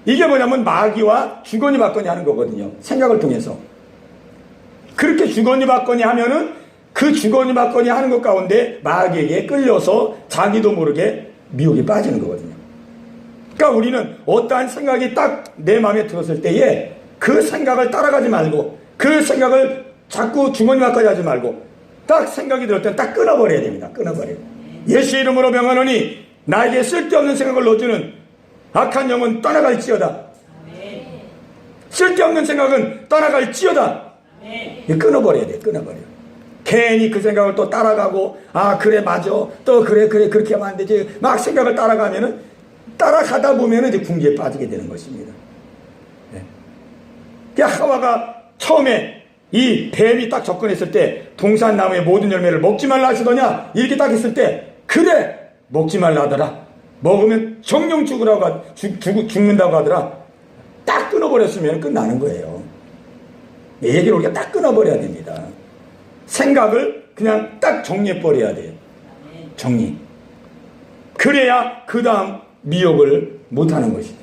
이게 뭐냐면 마귀와 주거니 받거니 하는 거거든요. 생각을 통해서. 그렇게 주거니 받거니 하면은 그 주거니 받거니 하는 것 가운데 마귀에게 끌려서 자기도 모르게 미혹에 빠지는 거거든요. 그러니까 우리는 어떠한 생각이 딱 내 마음에 들었을 때에 그 생각을 따라가지 말고 그 생각을 자꾸 주거니 받거니 하지 말고 딱 생각이 들을 때 딱 끊어버려야 됩니다. 끊어버려요. 예수의 이름으로 명하노니 나에게 쓸데없는 생각을 넣어주는 악한 영은 떠나갈지어다. 쓸데없는 생각은 떠나갈지어다. 끊어버려야 돼. 끊어버려. 괜히 그 생각을 또 따라가고 아 그래 맞아 또 그래 그렇게 하면 안 되지 막 생각을 따라가면은 따라가다 보면은 이제 궁지에 빠지게 되는 것입니다. 네. 그러니까 하와가 처음에 이 뱀이 딱 접근했을 때 동산나무의 모든 열매를 먹지 말라 하시더냐 이렇게 딱 했을 때 그래 먹지 말라 하더라. 먹으면 정령 죽는다고 하더라. 딱 끊어버렸으면 끝나는 거예요. 내 얘기를 우리가 딱 끊어버려야 됩니다. 생각을 그냥 딱 정리해버려야 돼요. 정리. 그래야 그 다음 미혹을 못하는 것이죠.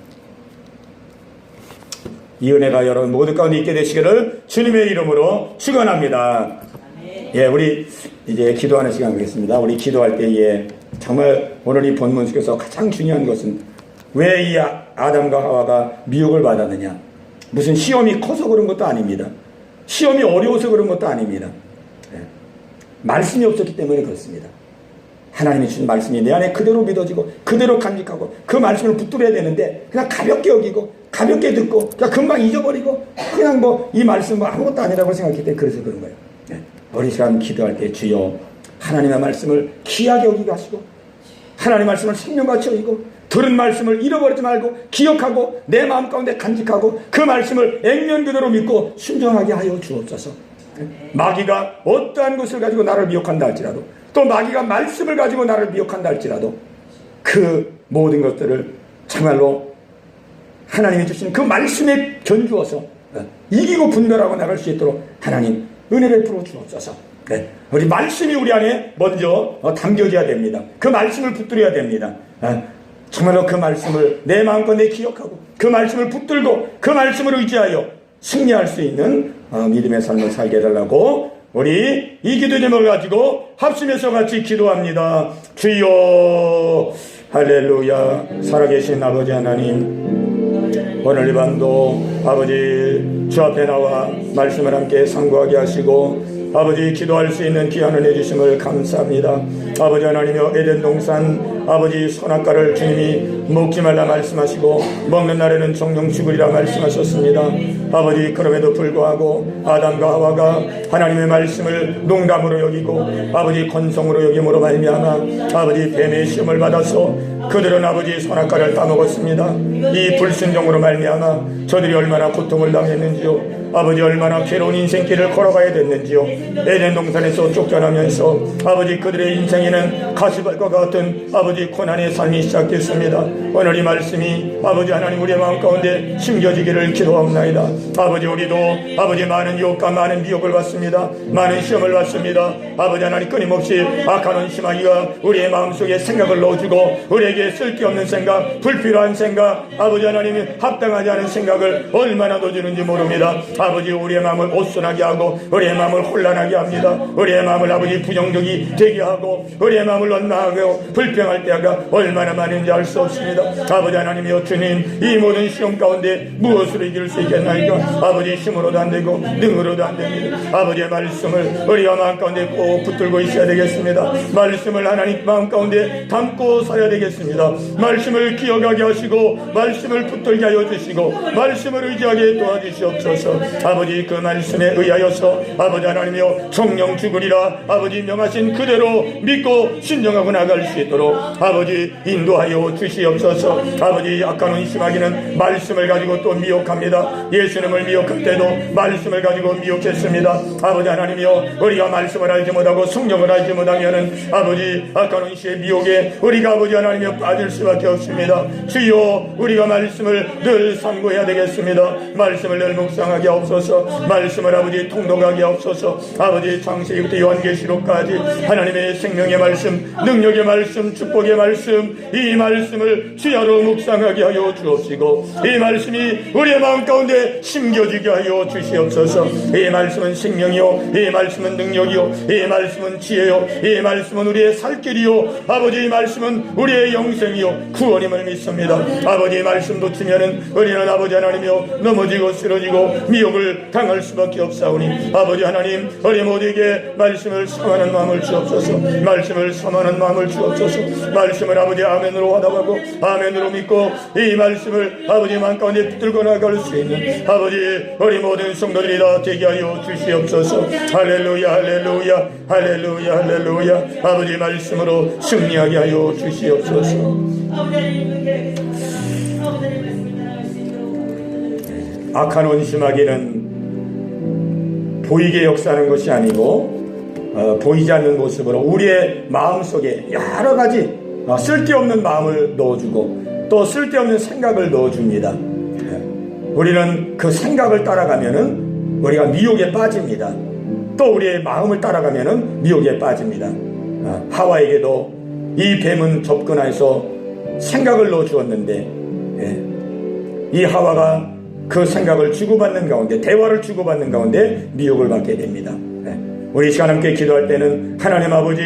이 은혜가 여러분 모두 가운데 있게 되시기를 주님의 이름으로 축원합니다. 예, 우리 이제 기도하는 시간 가겠습니다. 우리 기도할 때에 정말 오늘 이 본문 속에서 가장 중요한 것은 왜 이 아담과 하와가 미혹을 받았느냐. 무슨 시험이 커서 그런 것도 아닙니다. 시험이 어려워서 그런 것도 아닙니다. 예. 말씀이 없었기 때문에 그렇습니다. 하나님이 주신 말씀이 내 안에 그대로 믿어지고 그대로 간직하고 그 말씀을 붙들어야 되는데 그냥 가볍게 여기고 가볍게 듣고 그냥 금방 잊어버리고 그냥 뭐 이 말씀 뭐 아무것도 아니라고 생각했기 때문에 그래서 그런 거예요. 예. 우리 시간 기도할 때 주여 하나님의 말씀을 귀하게 여기게 하시고 하나님의 말씀을 생명같이 여기고 들은 말씀을 잃어버리지 말고 기억하고 내 마음 가운데 간직하고 그 말씀을 액면 그대로 믿고 순종하게 하여 주옵소서. 마귀가 어떠한 것을 가지고 나를 미혹한다 할지라도 또 마귀가 말씀을 가지고 나를 미혹한다 할지라도 그 모든 것들을 정말로 하나님이 주신 그 말씀에 견주어서 이기고 분별하고 나갈 수 있도록 하나님 은혜 베풀어 주옵소서. 네. 우리 말씀이 우리 안에 먼저 담겨져야 됩니다. 그 말씀을 붙들어야 됩니다. 정말로 그 말씀을 내 마음껏 기억하고 그 말씀을 붙들고 그 말씀을 의지하여 승리할 수 있는 믿음의 삶을 살게 해달라고 우리 이 기도 제목을 가지고 합심해서 같이 기도합니다. 주여 할렐루야. 살아계신 아버지 하나님, 오늘 이 밤도 아버지 주 앞에 나와 말씀을 함께 상고하게 하시고 아버지 기도할 수 있는 귀한 은혜 주심을 감사합니다. 아버지 하나님여, 에덴 동산 아버지 선악과를 주님이 먹지 말라 말씀하시고 먹는 날에는 정령 죽으리라 말씀하셨습니다. 아버지 그럼에도 불구하고 아담과 하와가 하나님의 말씀을 농담으로 여기고 아버지 건성으로 여김으로 말미암아 아버지 뱀의 시험을 받아서 그들은 아버지 선악과를 따먹었습니다. 이 불순종으로 말미암아 저들이 얼마나 고통을 당했는지요, 아버지 얼마나 괴로운 인생길을 걸어가야 됐는지요. 에덴 동산에서 쫓겨나면서 아버지 그들의 인생에는 가시밭과 같은 아버지 고난의 삶이 시작됐습니다. 오늘 이 말씀이 아버지 하나님 우리의 마음 가운데 심겨지기를 기도하옵나이다. 아버지 우리도 아버지 많은 유혹과 많은 미혹을 받습니다. 많은 시험을 받습니다. 아버지 하나님 끊임없이 악한 원심하기가 우리의 마음속에 생각을 넣어주고 우리에게 쓸데없는 생각, 불필요한 생각, 아버지 하나님이 합당하지 않은 생각을 얼마나 넣어주는지 모릅니다. 아버지 우리의 마음을 오순하게 하고 우리의 마음을 혼란하게 합니다. 우리의 마음을 아버지 부정적이 되게 하고 우리의 마음을 원망하고 불평할 때가 얼마나 많은지 알 수 없습니다. 아버지 하나님이여 주님, 이 모든 시험 가운데 무엇으로 이길 수 있겠나이까? 아버지 힘으로도 안 되고 능으로도 안 됩니다. 아버지의 말씀을 우리가 마음 가운데 꼭 붙들고 있어야 되겠습니다. 말씀을 하나님 마음 가운데 담고 살아야 되겠습니다. 말씀을 기억하게 하시고 말씀을 붙들게 하여 주시고 말씀을 의지하게 도와주시옵소서. 아버지 그 말씀에 의하여서 아버지 하나님이여 정령 죽으리라 아버지 명하신 그대로 믿고 신정하고 나갈 수 있도록 아버지 인도하여 주시옵소서. 아버지 악한 원심하기는 말씀을 가지고 또 미혹합니다. 예수님을 미혹할 때도 말씀을 가지고 미혹했습니다. 아버지 하나님이여 우리가 말씀을 알지 못하고 성령을 알지 못하면은 아버지 악한 원심의 미혹에 우리가 아버지 하나님이여 빠질 수밖에 없습니다. 주여 우리가 말씀을 늘 삼고해야 되겠습니다. 말씀을 늘 묵상하게 없어서 말씀을 아버지 통독하게 없어서 아버지 창세기부터 요한계시록까지 하나님의 생명의 말씀, 능력의 말씀, 축복의 말씀, 이 말씀을 주야로 묵상하게 하여 주옵시고 이 말씀이 우리의 마음 가운데 심겨지게 하여 주시옵소서. 이 말씀은 생명이요, 이 말씀은 능력이요, 이 말씀은 지혜요, 이 말씀은 우리의 살 길이요, 아버지 이 말씀은 우리의 영생이요 구원임을 믿습니다. 아버지 이 말씀 놓치면은 우리는 아버지 하나님이여 넘어지고 쓰러지고 미혹을 당할 수밖에 없사오니 아버지 하나님 우리 모두에게 말씀을 사모하는 마음을 주옵소서. 말씀을 사모하는 마음을 주옵소서. 말씀을 아버지 아멘으로 화답하고 아멘으로 믿고 이 말씀을 아버지 마음 가운데 붙들고 나갈 수 있는 아버지 우리 모든 성도들이 다 되게 하여 주시옵소서. 할렐루야 할렐루야 할렐루야 할렐루야. 아버지 말씀으로 승리하게 하여 주시옵소서. 악한 원심하기는 보이게 역사하는 것이 아니고 보이지 않는 모습으로 우리의 마음속에 여러 가지 쓸데없는 마음을 넣어주고 또 쓸데없는 생각을 넣어줍니다. 우리는 그 생각을 따라가면은 우리가 미혹에 빠집니다. 또 우리의 마음을 따라가면은 미혹에 빠집니다. 하와에게도 이 뱀은 접근해서 생각을 넣어주었는데 이 하와가 그 생각을 주고받는 가운데, 대화를 주고받는 가운데 미혹을 받게 됩니다. 우리 시간 함께 기도할 때는 하나님 아버지,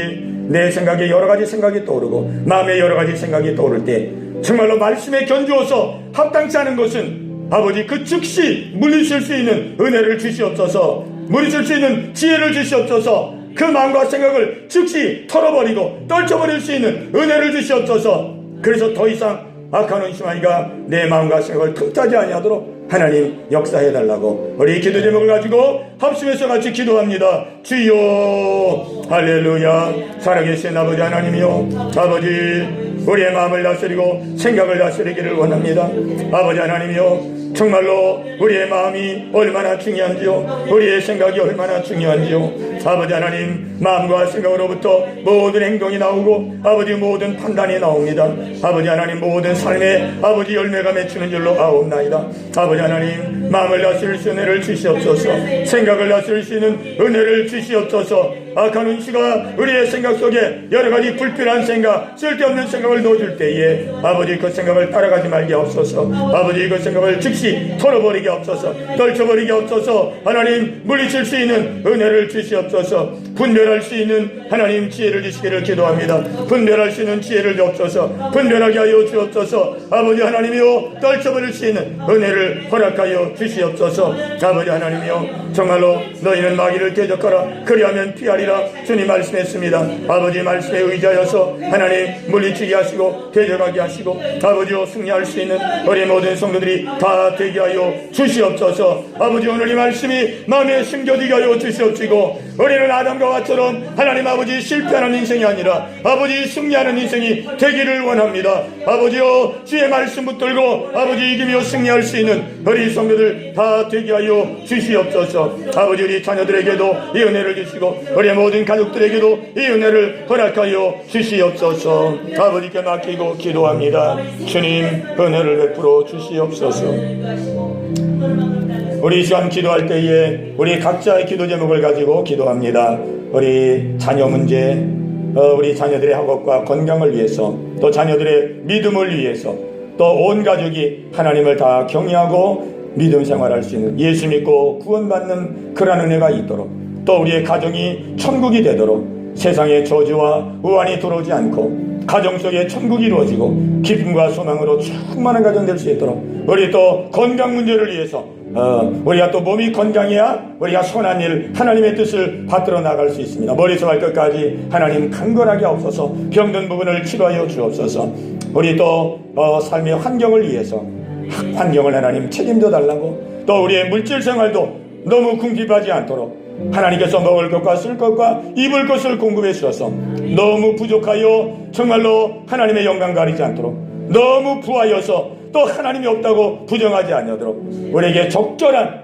내 생각에 여러 가지 생각이 떠오르고 마음에 여러 가지 생각이 떠오를 때 정말로 말씀에 견주어서 합당치 않은 것은 아버지 그 즉시 물리칠 수 있는 은혜를 주시옵소서. 물리칠 수 있는 지혜를 주시옵소서. 그 마음과 생각을 즉시 털어버리고 떨쳐버릴 수 있는 은혜를 주시옵소서. 그래서 더 이상 악한 원심하기가 내 마음과 생각을 틈타지 아니하도록 하나님 역사해달라고 우리 기도 제목을 가지고 합심해서 같이 기도합니다. 주여 할렐루야. 살아계신 아버지 하나님이요, 아버지 우리의 마음을 다스리고 생각을 다스리기를 원합니다. 아버지 하나님이요, 정말로 우리의 마음이 얼마나 중요한지요, 우리의 생각이 얼마나 중요한지요. 아버지 하나님, 마음과 생각으로부터 모든 행동이 나오고 아버지 모든 판단이 나옵니다. 아버지 하나님, 모든 삶에 아버지 열매가 맺히는 줄로 아옵나이다. 아버지 하나님, 마음을 다스릴 수 있는 은혜를 주시옵소서. 생각을 다스릴 수 있는 은혜를 주시옵소서. 악한 운치가 우리의 생각 속에 여러가지 불필요한 생각, 쓸데없는 생각을 넣어줄 때에 아버지 그 생각을 따라가지 말게 없소서. 아버지 그 생각을 즉시 털어버리게 없소서. 떨쳐버리게 없소서. 하나님, 물리칠 수 있는 은혜를 주시옵소서. 분별할 수 있는 하나님 지혜를 주시기를 기도합니다. 분별할 수 있는 지혜를 주옵소서. 분별하게 하여 주옵소서. 아버지 하나님이여, 떨쳐버릴 수 있는 은혜를 허락하여 주시옵소서. 아버지 하나님이여, 정말로 너희는 마귀를 대적하라, 그리하면 피하리라 주님 말씀했습니다. 아버지 말씀에 의지하여서 하나님 물리치게 하시고 대적하게 하시고 아버지여, 승리할 수 있는 우리 모든 성도들이 다 되게 하여 주시옵소서. 아버지, 오늘 이 말씀이 마음에 심겨지게 하여 주시옵시고, 우리는 아담과 하와처럼 하나님 아버지 실패하는 인생이 아니라 아버지 승리하는 인생이 되기를 원합니다. 아버지여, 주의 말씀 붙들고 아버지 이기며 승리할 수 있는 우리 성도들 다 되게 하여 주시옵소서. 아버지, 우리 자녀들에게도 이 은혜를 주시고 우리 모든 가족들에게도 이 은혜를 허락하여 주시옵소서. 아버지께 맡기고 기도합니다. 주님, 은혜를 베풀어 주시옵소서. 우리 이 시간 기도할 때에 우리 각자의 기도 제목을 가지고 기도합니다. 우리 자녀 문제, 우리 자녀들의 학업과 건강을 위해서, 또 자녀들의 믿음을 위해서, 또 온 가족이 하나님을 다 경외하고 믿음 생활할 수 있는, 예수 믿고 구원받는 그런 은혜가 있도록, 또 우리의 가정이 천국이 되도록, 세상에 저주와 우환이 들어오지 않고 가정 속에 천국이 이루어지고 기쁨과 소망으로 충만한 가정 될 수 있도록, 우리 또 건강 문제를 위해서 우리가 또 몸이 건강해야 우리가 선한 일, 하나님의 뜻을 받들어 나갈 수 있습니다. 머리에서 발끝까지 하나님 강건하게 하옵소서. 병든 부분을 치료하여 주옵소서. 우리 또 삶의 환경을 위해서 환경을 하나님 책임져 달라고, 또 우리의 물질 생활도 너무 궁핍하지 않도록 하나님께서 먹을 것과 쓸 것과 입을 것을 공급해 주셔서 너무 부족하여 정말로 하나님의 영광 가리지 않도록, 너무 부하여서 또 하나님이 없다고 부정하지 않도록 우리에게 적절한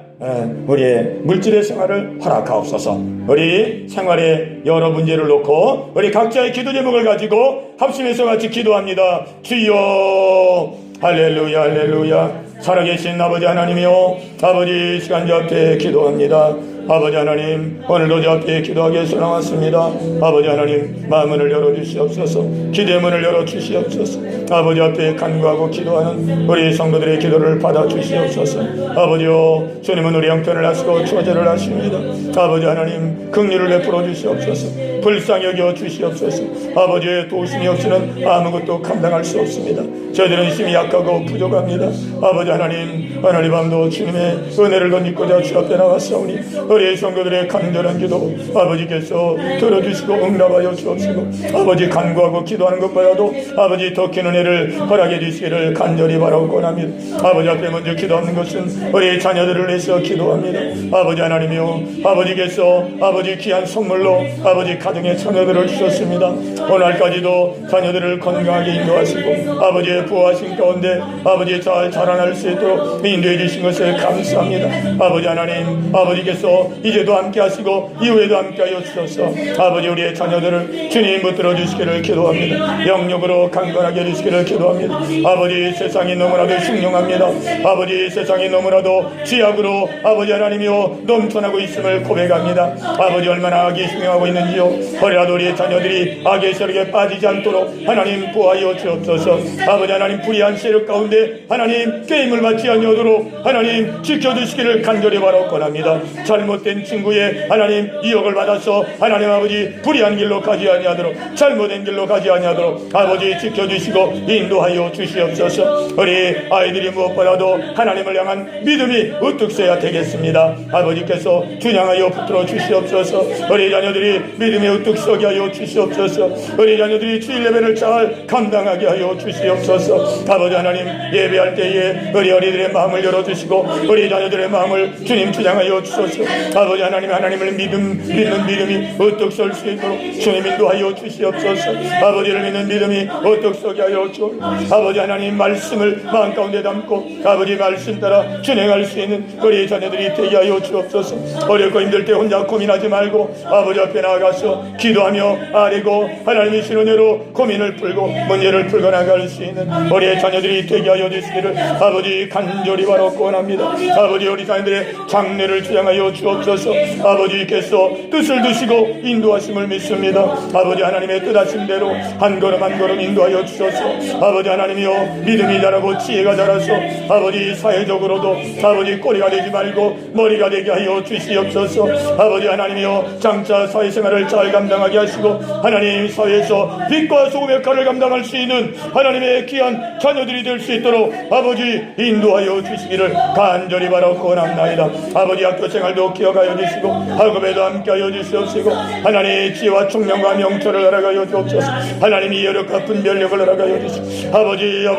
우리의 물질의 생활을 허락하옵소서. 우리 생활의 여러 문제를 놓고 우리 각자의 기도 제목을 가지고 합심해서 같이 기도합니다. 주여, 할렐루야, 할렐루야. 살아계신 아버지 하나님이요, 아버지 시간 저 앞에 기도합니다. 아버지 하나님, 오늘도 저 앞에 기도하기 위해서 나왔습니다. 아버지 하나님, 마음문을 열어주시옵소서. 기도의 문을 열어주시옵소서. 아버지 앞에 간구하고 기도하는 우리 성도들의 기도를 받아주시옵소서. 아버지요, 주님은 우리 형편을 하시고 처제를 하십니다. 아버지 하나님, 긍휼을 베풀어 주시옵소서. 불쌍히 여겨 주시옵소서. 아버지의 도우심이 없이는 아무것도 감당할 수 없습니다. 저희들은 힘이 약하고 부족합니다. 아버지 하나님, 오늘 이 밤도 주님의 은혜를 덧입고자 주 앞에 나왔사오니 우리 성도들의 간절한 기도 아버지께서 들어주시고 응답하여 주옵시고, 아버지 간구하고 기도하는 것보다도 아버지 더 큰 은혜를 허락해 주시기를 간절히 바라고 권합니다. 아버지 앞에 먼저 기도하는 것은 우리 자녀들을 위해서 기도합니다. 아버지 하나님이요, 아버지께서 아버지 귀한 선물로 아버지 가정의 자녀들을 주셨습니다. 오늘까지도 자녀들을 건강하게 인도하시고 아버지의 부하신 가운데 아버지 잘 자라날 수 있도록 인도해 주신 것을 감사합니다. 아버지 하나님, 아버지께서 이제도 함께 하시고 이후에도 함께 하여 주셔서 아버지 우리의 자녀들을 주님 붙들어 주시기를 기도합니다. 영역으로 강건하게 해주시기를 기도합니다. 아버지, 세상이 너무나도 흉흉합니다. 아버지, 세상이 너무나도 죄악으로 아버지 하나님이요 넘쳐나고 있음을 고백합니다. 아버지, 얼마나 악이 흉흉하고 있는지요. 허리라도 우리의 자녀들이 악의 세력에 빠지지 않도록 하나님 보호하여 주옵소서. 아버지 하나님, 불의한 세력 가운데 하나님 게임을 받지 아니하도록 하나님 지켜주시기를 간절히 바라고 권합니다. 잘못된 친구의 하나님 이역을 받아서 하나님 아버지 불의한 길로 가지 아니하도록, 잘못된 길로 가지 아니하도록 아버지 지켜주시고 인도하여 주시옵소서. 우리 아이들이 무엇보다도 하나님을 향한 믿음이 우뚝 서야 되겠습니다. 아버지께서 준양하여 붙들어 주시옵소서. 우리 자녀들이 믿음이 우뚝 서게 하여 주시옵소서. 우리 자녀들이 주일 예배를 잘 감당하게 하여 주시옵소서. 아버지 하나님, 예배할 때에 우리 어린이들의 마음을 열어주시고 우리 자녀들의 마음을 주님 주장하여 주소서. 아버지 하나님, 하나님을 믿는 믿음이 어떻게 설 수 있도록 주님 인도하여 주시옵소서. 아버지를 믿는 믿음이 어떻게 서게 하여 주옵소서. 아버지 하나님 말씀을 마음 가운데 담고 아버지 말씀 따라 준행할 수 있는 우리 자녀들이 되게 하여 주옵소서. 어렵고 힘들 때 혼자 고민하지 말고 아버지 앞에 나아가서 기도하며 아뢰고 하나님의 신원으로 고민을 풀고 문제를 풀고 나갈 수 있는 우리의 자녀들이 되게 하여 주시기를 아버지 간절히 바라고 원합니다. 아버지 우리 자녀들의 장래를 주장하여 주옵소서. 아버지께서 뜻을 두시고 인도하심을 믿습니다. 아버지 하나님의 뜻하심대로 한 걸음 한 걸음 인도하여 주소서. 아버지 하나님이여 믿음이 자라고 지혜가 자라서 아버지 사회적으로도 아버지 꼬리가 되지 말고 머리가 되게 하여 주시옵소서. 아버지 하나님이여 장차 사회생활을 잘 감당하게 하시고 하나님 사회에서 빛과 소금의 역할을 감당할 수 있는 하나님의 귀한 자녀들이 될 수 있도록 아버지 인도하여 주시기를 간절히 바라고 원합니다. 아버지 학교생활도 기억하여 주시고 학업에도 함께하여 주시옵시고 하나님의 지혜와 총명과 명철을 허락하여 주옵소서. 하나님이 여력과 분별력을 허락하여 주시고 아버지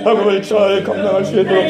학업을 잘 감당할 수 있도록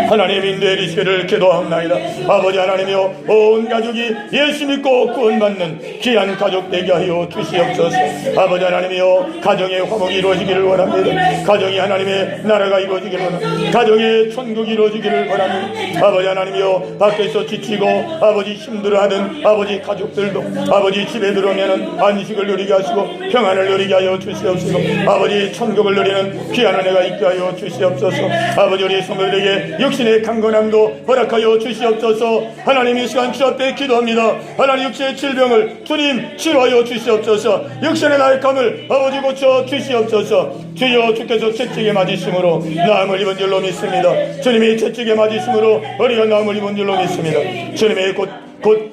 하나님 인도해 주시기를 기도합니다. 아버지 하나님이여 온 가족이 예수 믿고 구원받는 귀한 가족 되게 하여 주시옵소서. 아버지 하나님이여 가정의 화목이 이루어지기를 원합니다. 가정이 하나님의 나라가 이루어지기를 원합니다. 가정의 천국이 이루어지기를 원합니다. 아버지 하나님이여 밖에서 지치고 아버지 힘들어하는 아버지 가족들도 아버지 집에 들어오면 안식을 누리게 하시고 평안을 누리게 하여 주시옵소서. 아버지 천국을 누리는 귀한 은혜가 있게 하여 주시옵소서. 아버지 우리 성도들에게 육신의 강건함도 허락하여 주시옵소서. 하나님 이 시간 주 앞에 기도합니다. 하나님 육신의 질병을 주님 치료하여 주시옵소서. 육신의 나약함을 아버지 고쳐 주시옵소서. 주여 주께서 채찍에 맞으심으로 나음을 입은 줄로 믿습니다. 주님이 채찍에 맞으심으로 우리가 나음을 입은 줄로 믿습니다. 주님의 곧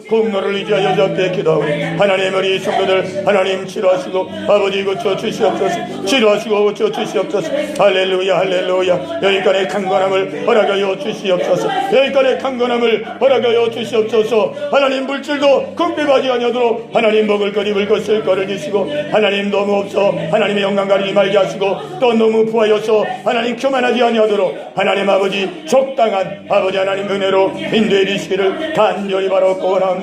공로를 의지하여 주 앞에 기도하오니 하나님 우리 성도들 하나님 치료하시고 아버지 고쳐 주시옵소서. 치료하시고 고쳐 주시옵소서. 할렐루야 할렐루야. 여기까지 강건함을 허락하여 주시옵소서. 여기까지 강건함을 허락하여 주시옵소서. 하나님 물질도 궁핍하지 아니하도록 하나님 먹을 것 입을 것 쓸 것을 주시고 하나님 너무 없어 하나님의 영광 가리지 말게 하시고 또 너무 부하여서 하나님 교만하지 아니하도록 하나님 아버지 적당한 아버지 하나님 은혜로 인도해 주시기를 간절히 바라옵니다. 원합니다.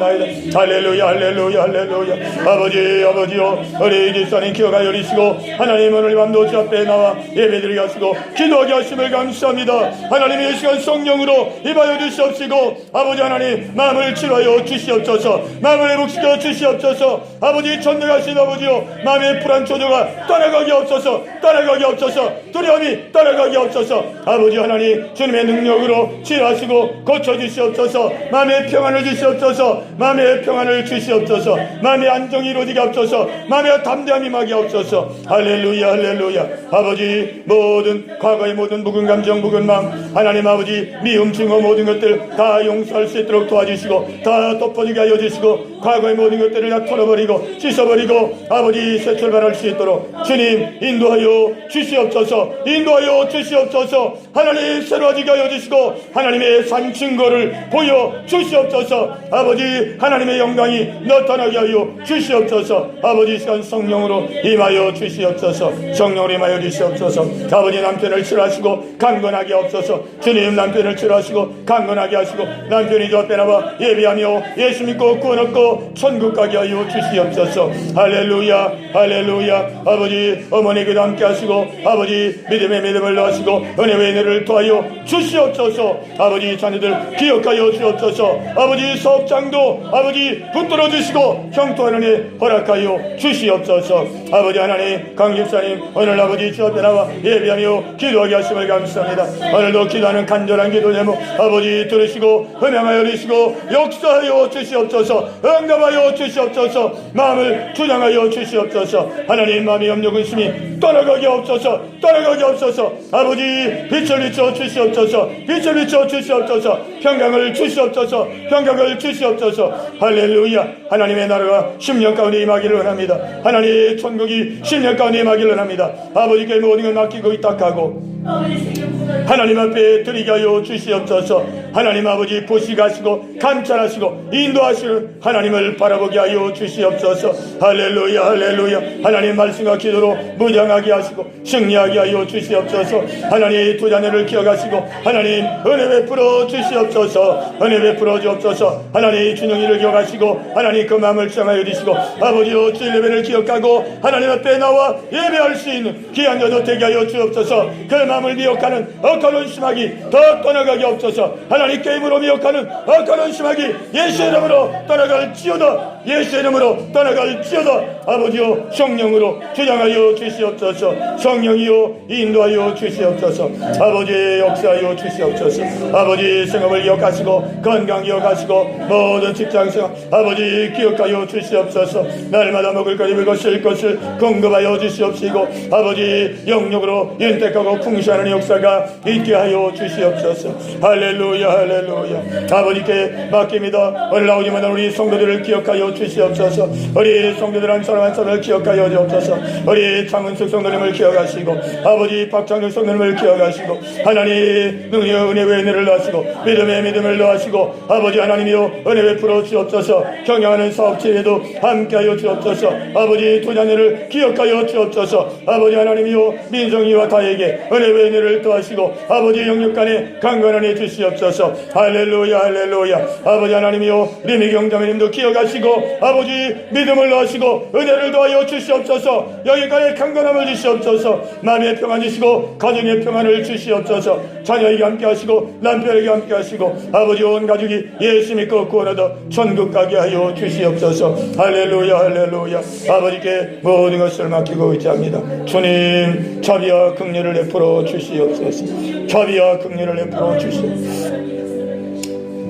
할렐루야 할렐루야 할렐루야. 아버지여 우리 집사님 기억하여 주시고 하나님 오늘 밤도 주 앞에 나와 예배드리게 하시고 기도하게 하심을 감사합니다. 하나님 이 시간 성령으로 임하여 주시옵시고 아버지 하나님 마음을 치료하여 주시옵소서. 마음을 회복시켜 주시옵소서. 아버지 전능하신 아버지여 마음의 불안 조조가 떠나가게 없소서. 떠나가게 없소서. 두려움이 떠나가게 없소서. 아버지 하나님 주님의 능력으로 치료하시고 고쳐주시옵소서. 마음의 평안을 주시옵소서. 마음의 평안을 주시옵소서. 마음의 안정이 이루어지게 하옵소서. 마음의 담대함이 임하게 하옵소서. 할렐루야 할렐루야. 아버지 모든 과거의 모든 묵은 감정 묵은 마음 하나님 아버지 미움 증오 모든 것들 다 용서할 수 있도록 도와주시고 다 덮어지게 하여 주시고 과거의 모든 것들을 다 털어버리고 씻어버리고 아버지 새 출발할 수 있도록 주님 인도하여 주시옵소서. 인도하여 주시옵소서. 하나님 새로워지게 하여 주시고 하나님의 산 증거를 보여 주시옵소서. 아버지 하나님의 영광이 나타나게 하여 주시옵소서. 아버지 시간 성령으로 임하여 주시옵소서. 성령으로 임하여 주시옵소서. 아버지 남편을 치료하시고 강건하게 하옵소서. 주님 남편을 치료하시고 강건하게 하시고 남편이 저 앞에 나와 예배하며 예수 믿고 구원 얻고 천국 가게 하여 주시옵소서. 할렐루야 할렐루야. 아버지 어머니에게도 함께 하시고 아버지 믿음의 믿음을 넣으시고 은혜의 은혜를 더하여 주시옵소서. 아버지 자녀들 기억하여 주옵소서. 아버지 사업장도 아버지 붙들어 주시고 형통한 은혜 허락하여 주시옵소서. 아버지 하나님 강집사님 오늘 아버지 주 앞에 나와 예배하며 기도하게 하심을 감사합니다. 오늘도 기도하는 간절한 기도 제목 아버지 들으시고 음행하여 주시고 역사하여 주시옵소서. 응답하여 주시옵소서. 마음을 주장하여 주시옵소서. 하나님 마음의 염려 근심이 떠나가게 없소서. 떠나가게 없소서. 아버지 빛을 비춰 주시옵소서. 빛을 비춰 주시옵소서. 평강을 주시옵소서. 평강을 주시옵소서. 할렐루야. 하나님의 나라가 10년 가운데 임하기를 원합니다. 하나님의 천국이 10년 가운데 임하기를 원합니다. 아버지께 모든 걸 맡기고 있다 하고 하나님 앞에 드리게 하여 주시옵소서. 하나님 아버지 보시가시고 감찰하시고 인도하시는 하나님을 바라보게 하여 주시옵소서. 할렐루야 할렐루야. 하나님 말씀과 기도로 무장하게 하시고 승리하게 하여 주시옵소서. 하나님 두 자녀를 기억하시고 하나님 은혜 베풀어 주시옵소서. 은혜 베풀어 주옵소서. 하나님 준영이를 기억하시고 하나님 그 마음을 정하여 주시고 아버지여 주일 예배를 기억하고 하나님 앞에 나와 예배할 수 있는 귀한 여도 되게 하여 주옵소서. 그 마음을 미혹하는 억한 원심하기 더 떠나가게 없소서. 하나님 게임으로 미혹하는 억한 원심하기 예수의 이름으로 떠나갈지어다. 예수의 이름으로 떠나갈지어다. 아버지여 성령으로 주장하여 주시옵소서. 성령이여 인도하여 주시옵소서. 아버지 역사하여 주시옵소서. 아버지 생업을 기억하시고 건강 기억하시고 모든 직장생활 아버지 기억하여 주시옵소서. 날마다 먹을 것 입을 것 쉴 것을 공급하여 주시옵시고 아버지 영역으로 윤택하고 풍성한 역사가 있게 하여 주시옵소서. 할렐루야 할렐루야. 아버지께 맡깁니다. 오늘 나오지만 우리 성도들을 기억하여 주시옵소서. 우리 성도들 한 사람 한 사람을 기억하여 주옵소서. 우리 장은숙 성도님을 기억하시고 아버지 박창규 성도님을 기억하시고 하나님 능력의 은혜의 은혜를 넣으시고 믿음의 믿음을 넣으시고 아버지 하나님이여 은혜 베풀어 주옵소서. 경영하는 사업체에도 함께하여 주옵소서. 아버지 두 자녀를 기억하여 주옵소서. 아버지 하나님이여 민성이와 다에게 은혜의 은혜를 더하시고 아버지 영역 간에 강건하게 주시옵소서. 할렐루야 할렐루야. 아버지 하나님이여 리미경 자매님도 기억하시고 아버지 믿음을 넣으시고 은혜를 더하여 주시옵소서. 여기까지 강건함을 주시옵소서. 마음의 평안 주시고 가정의 평안을 주시옵소서. 자녀에게 함께 하시고 남편에게 함께 하시고 아버지 온 가족이 예수 믿고 구원하다 천국 가게 하여 주시옵소서. 할렐루야 할렐루야. 아버지께 모든 것을 맡기고 의지합니다. 주님 자비와 긍휼을 베풀어 주시옵소서. 자비와 긍휼을 베풀어 주시옵소서.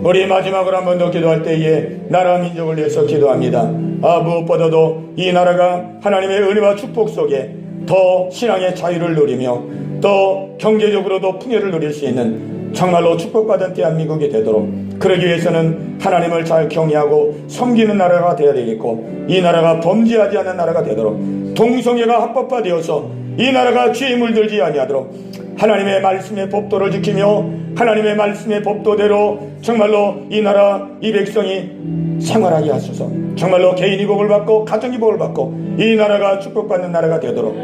우리 마지막으로 한 번 더 기도할 때에 나라 민족을 위해서 기도합니다. 무엇보다도 이 나라가 하나님의 은혜와 축복 속에 더 신앙의 자유를 누리며 또 경제적으로도 풍요를 누릴 수 있는 정말로 축복받은 대한민국이 되도록 그러기 위해서는 하나님을 잘 경외하고 섬기는 나라가 되어야 되겠고 이 나라가 범죄하지 않는 나라가 되도록 동성애가 합법화되어서 이 나라가 죄에 물들지 아니하도록 하나님의 말씀의 법도를 지키며 하나님의 말씀의 법도대로 정말로 이 나라 이 백성이 생활하게 하소서. 정말로 개인이 복을 받고 가정이 복을 받고 이 나라가 축복받는 나라가 되도록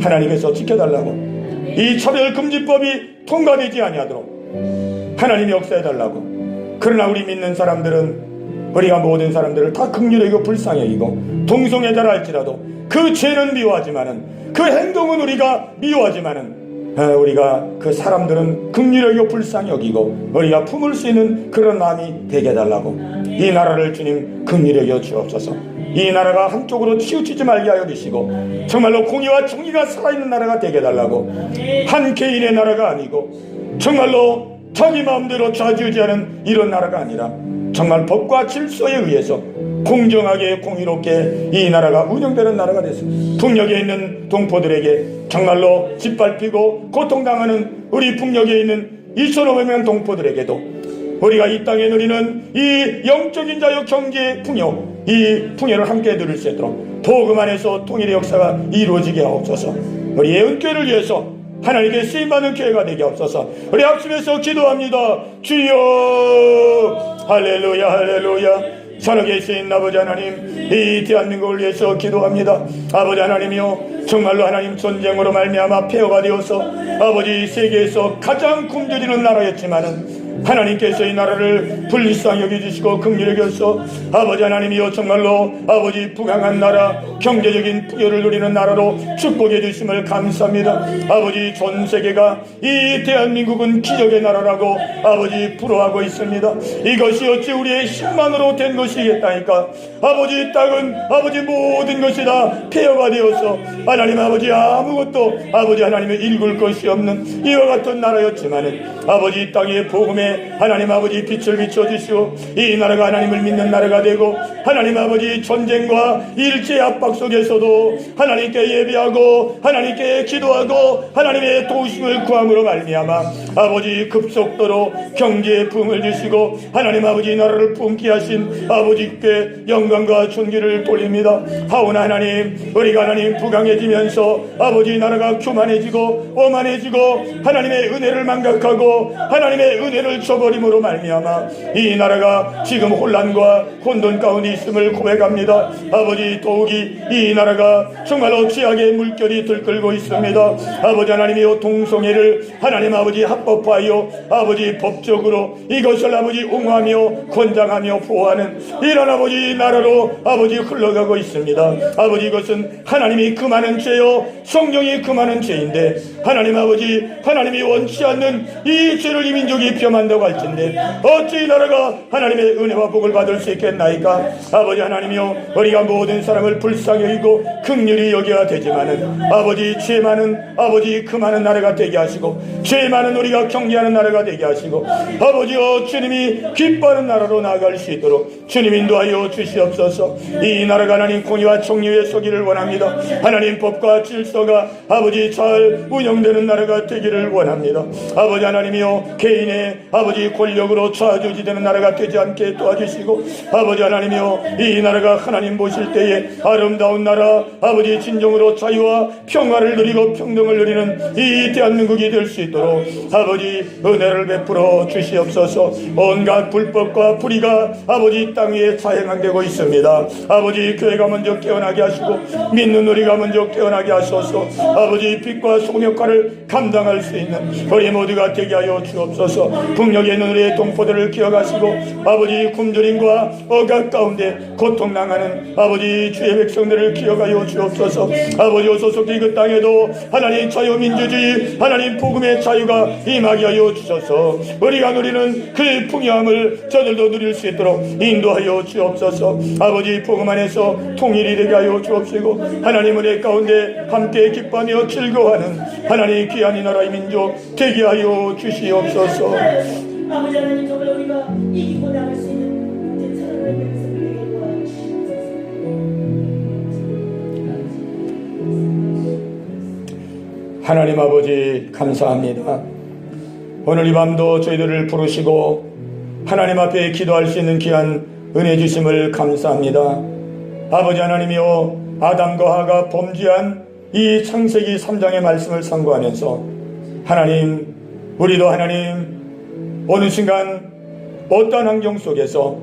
하나님께서 지켜달라고 이 차별금지법이 통과되지 아니하도록 하나님이 역사해달라고. 그러나 우리 믿는 사람들은 우리가 모든 사람들을 다 긍휼히 여기고 불쌍히 여기고 동성애자라 할지라도 그 죄는 미워하지만은 그 행동은 우리가 미워하지만은 우리가 그 사람들은 긍휼히 여기고 불쌍히 여기고 우리가 품을 수 있는 그런 마음이 되게 해달라고. 이 나라를 주님 긍휼히 여겨 주옵소서. 이 나라가 한쪽으로 치우치지 말게 하여 주시고 정말로 공의와 정의가 살아있는 나라가 되게 해달라고. 한 개인의 나라가 아니고 정말로 자기 마음대로 좌지우지하는 이런 나라가 아니라 정말 법과 질서에 의해서 공정하게 공의롭게 이 나라가 운영되는 나라가 됐습니다. 북녘에 있는 동포들에게 정말로 짓밟히고 고통당하는 우리 북녘에 있는 2,500명 동포들에게도 우리가 이 땅에 누리는 이 영적인 자유 경제의 풍요, 이 풍요를 함께 누릴 수 있도록 복음 안에서 통일의 역사가 이루어지게 하옵소서. 우리 예언교회를 위해서 하나님께 쓰임받는 교회가 되게 하옵소서. 우리 합심해서 기도합니다. 주여 할렐루야 할렐루야. 살아계신 아버지 하나님, 이 대한민국을 위해서 기도합니다. 아버지 하나님이요 정말로 하나님 전쟁으로 말미암아 폐허가 되어서 아버지 세계에서 가장 굶주리는 나라였지만은 하나님께서 이 나라를 불쌍히 여겨주시고 긍휼히 여겨서 아버지 하나님이여 정말로 아버지 부강한 나라 경제적인 풍요를 누리는 나라로 축복해 주심을 감사합니다. 아버지 전 세계가 이 대한민국은 기적의 나라라고 아버지 부러워하고 있습니다. 이것이 어찌 우리의 힘만으로 된 것이겠다니까. 아버지 땅은 아버지 모든 것이 다 폐허가 되어서 하나님 아버지 아무것도 아버지 하나님의 읽을 것이 없는 이와 같은 나라였지만은 아버지 땅의 복음의 땅에 하나님 아버지 빛을 비춰주시오. 이 나라가 하나님을 믿는 나라가 되고 하나님 아버지 전쟁과 일제 압박 속에서도 하나님께 예배하고 하나님께 기도하고 하나님의 도우심을 구함으로 말미암아 아버지 급속도로 경제에 부흥을 주시고 하나님 아버지 나라를 품게 하신 아버지께 영광과 존귀를 돌립니다. 하오나 하나님, 우리가 하나님 부강해지면서 아버지 나라가 교만해지고 오만해지고 하나님의 은혜를 망각하고 하나님의 은혜를 저버림으로 말미암아 이 나라가 지금 혼란과 혼돈 가운데 있음을 고백합니다. 아버지, 더욱이 이 나라가 정말로 죄악의 물결이 들끓고 있습니다. 아버지 하나님이여, 동성애를 하나님 아버지 합법화하여 아버지 법적으로 이것을 아버지 옹호하며 권장하며 보호하는 이런 아버지 나라로 아버지 흘러가고 있습니다. 아버지, 이것은 하나님이 금하는 죄요 성령이 금하는 죄인데 하나님 아버지, 하나님이 원치 않는 이 죄를 이 민족이 범한다고 할진데 어찌 이 나라가 하나님의 은혜와 복을 받을 수 있겠나이까. 아버지 하나님이여, 우리가 모든 사람을 불쌍히 여기고 긍휼히 여겨야 되지만은 아버지, 죄 많은 아버지 금하는 나라가 되게 하시고 죄 많은 우리가 경계하는 나라가 되게 하시고 아버지여, 주님이 기뻐하는 나라로 나아갈 수 있도록 주님 인도하여 주시옵소서. 이 나라가 하나님 공의와 정의에 서기를 원합니다. 하나님 법과 질서가 아버지 잘 운영되는 나라가 되기를 원합니다. 아버지 하나님이여, 개인의 아버지 권력으로 좌지우지되는 나라가 되지 않게 도와주시고 아버지 하나님이여, 이 나라가 하나님 보실 때에 아름다운 나라 아버지 진정으로 자유와 평화를 누리고 평등을 누리는 이 대한민국이 될 수 있도록 아버지 은혜를 베풀어 주시옵소서. 온갖 불법과 불의가 아버지 땅 위에 자행되고 있습니다. 아버지, 교회가 먼저 깨어나게 하시고 믿는 우리가 먼저 깨어나게 하소서. 아버지, 빛과 소금 역할을 감당할 수 있는 우리 모두가 되게 하여 주옵소서. 북녘에 있는 우리의 동포들을 기억하시고 아버지, 굶주림과 억압 가운데 고통당하는 아버지 주의 백성들을 기억하여 주옵소서. 아버지, 오소속히 그 땅에도 하나님 자유민주주의 하나님 복음의 자유가 임하게 하여 주셔서 우리가 누리는 그 풍요함을 저들도 누릴 수 있도록 인도하여 주옵소서. 아버지, 복음 안에서 통일이 되게 하여 주옵시고 하나님 은혜 가운데 함께 기뻐하며 즐거워하는 하나님 귀한 이 나라의 민족 되게 하여 주시옵소서. 아버지 하나님, 정말 우리가 이기고 나갈 수 있는 사랑을 되게 도와주시옵소서. 하나님 아버지, 감사합니다. 오늘 이 밤도 저희들을 부르시고 하나님 앞에 기도할 수 있는 귀한 은혜 주심을 감사합니다. 아버지 하나님이여, 아담과 하가 범죄한 이 창세기 3장의 말씀을 상고하면서 하나님, 우리도 하나님 어느 순간 어떠한 환경 속에서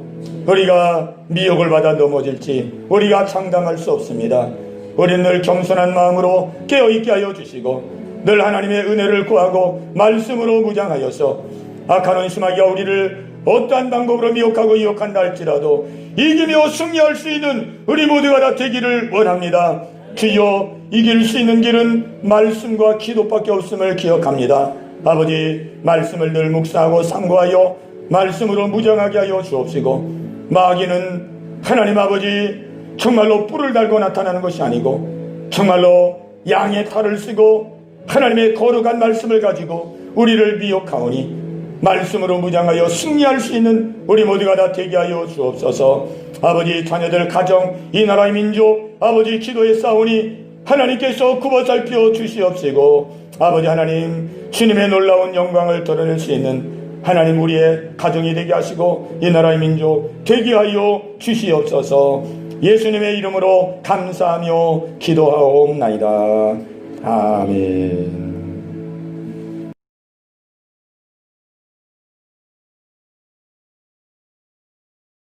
우리가 미혹을 받아 넘어질지 우리가 장담할 수 없습니다. 우리는 늘 겸손한 마음으로 깨어있게 하여 주시고 늘 하나님의 은혜를 구하고 말씀으로 무장하여서 악한 원수마귀가 우리를 어떠한 방법으로 미혹하고 유혹한다 할지라도 이기며 승리할 수 있는 우리 모두가 다 되기를 원합니다. 주여, 이길 수 있는 길은 말씀과 기도밖에 없음을 기억합니다. 아버지, 말씀을 늘 묵상하고 상고하여 말씀으로 무장하게 하여 주옵시고 마귀는 하나님 아버지 정말로 뿔을 달고 나타나는 것이 아니고 정말로 양의 탈을 쓰고 하나님의 거룩한 말씀을 가지고 우리를 미혹하오니 말씀으로 무장하여 승리할 수 있는 우리 모두가 다 되게 하여 주옵소서. 아버지, 자녀들, 가정, 이 나라의 민족 아버지 기도에 싸우니 하나님께서 굽어 살펴 주시옵시고 아버지 하나님, 주님의 놀라운 영광을 드러낼 수 있는 하나님 우리의 가정이 되게 하시고 이 나라의 민족 되게 하여 주시옵소서. 예수님의 이름으로 감사하며 기도하옵나이다. 아멘.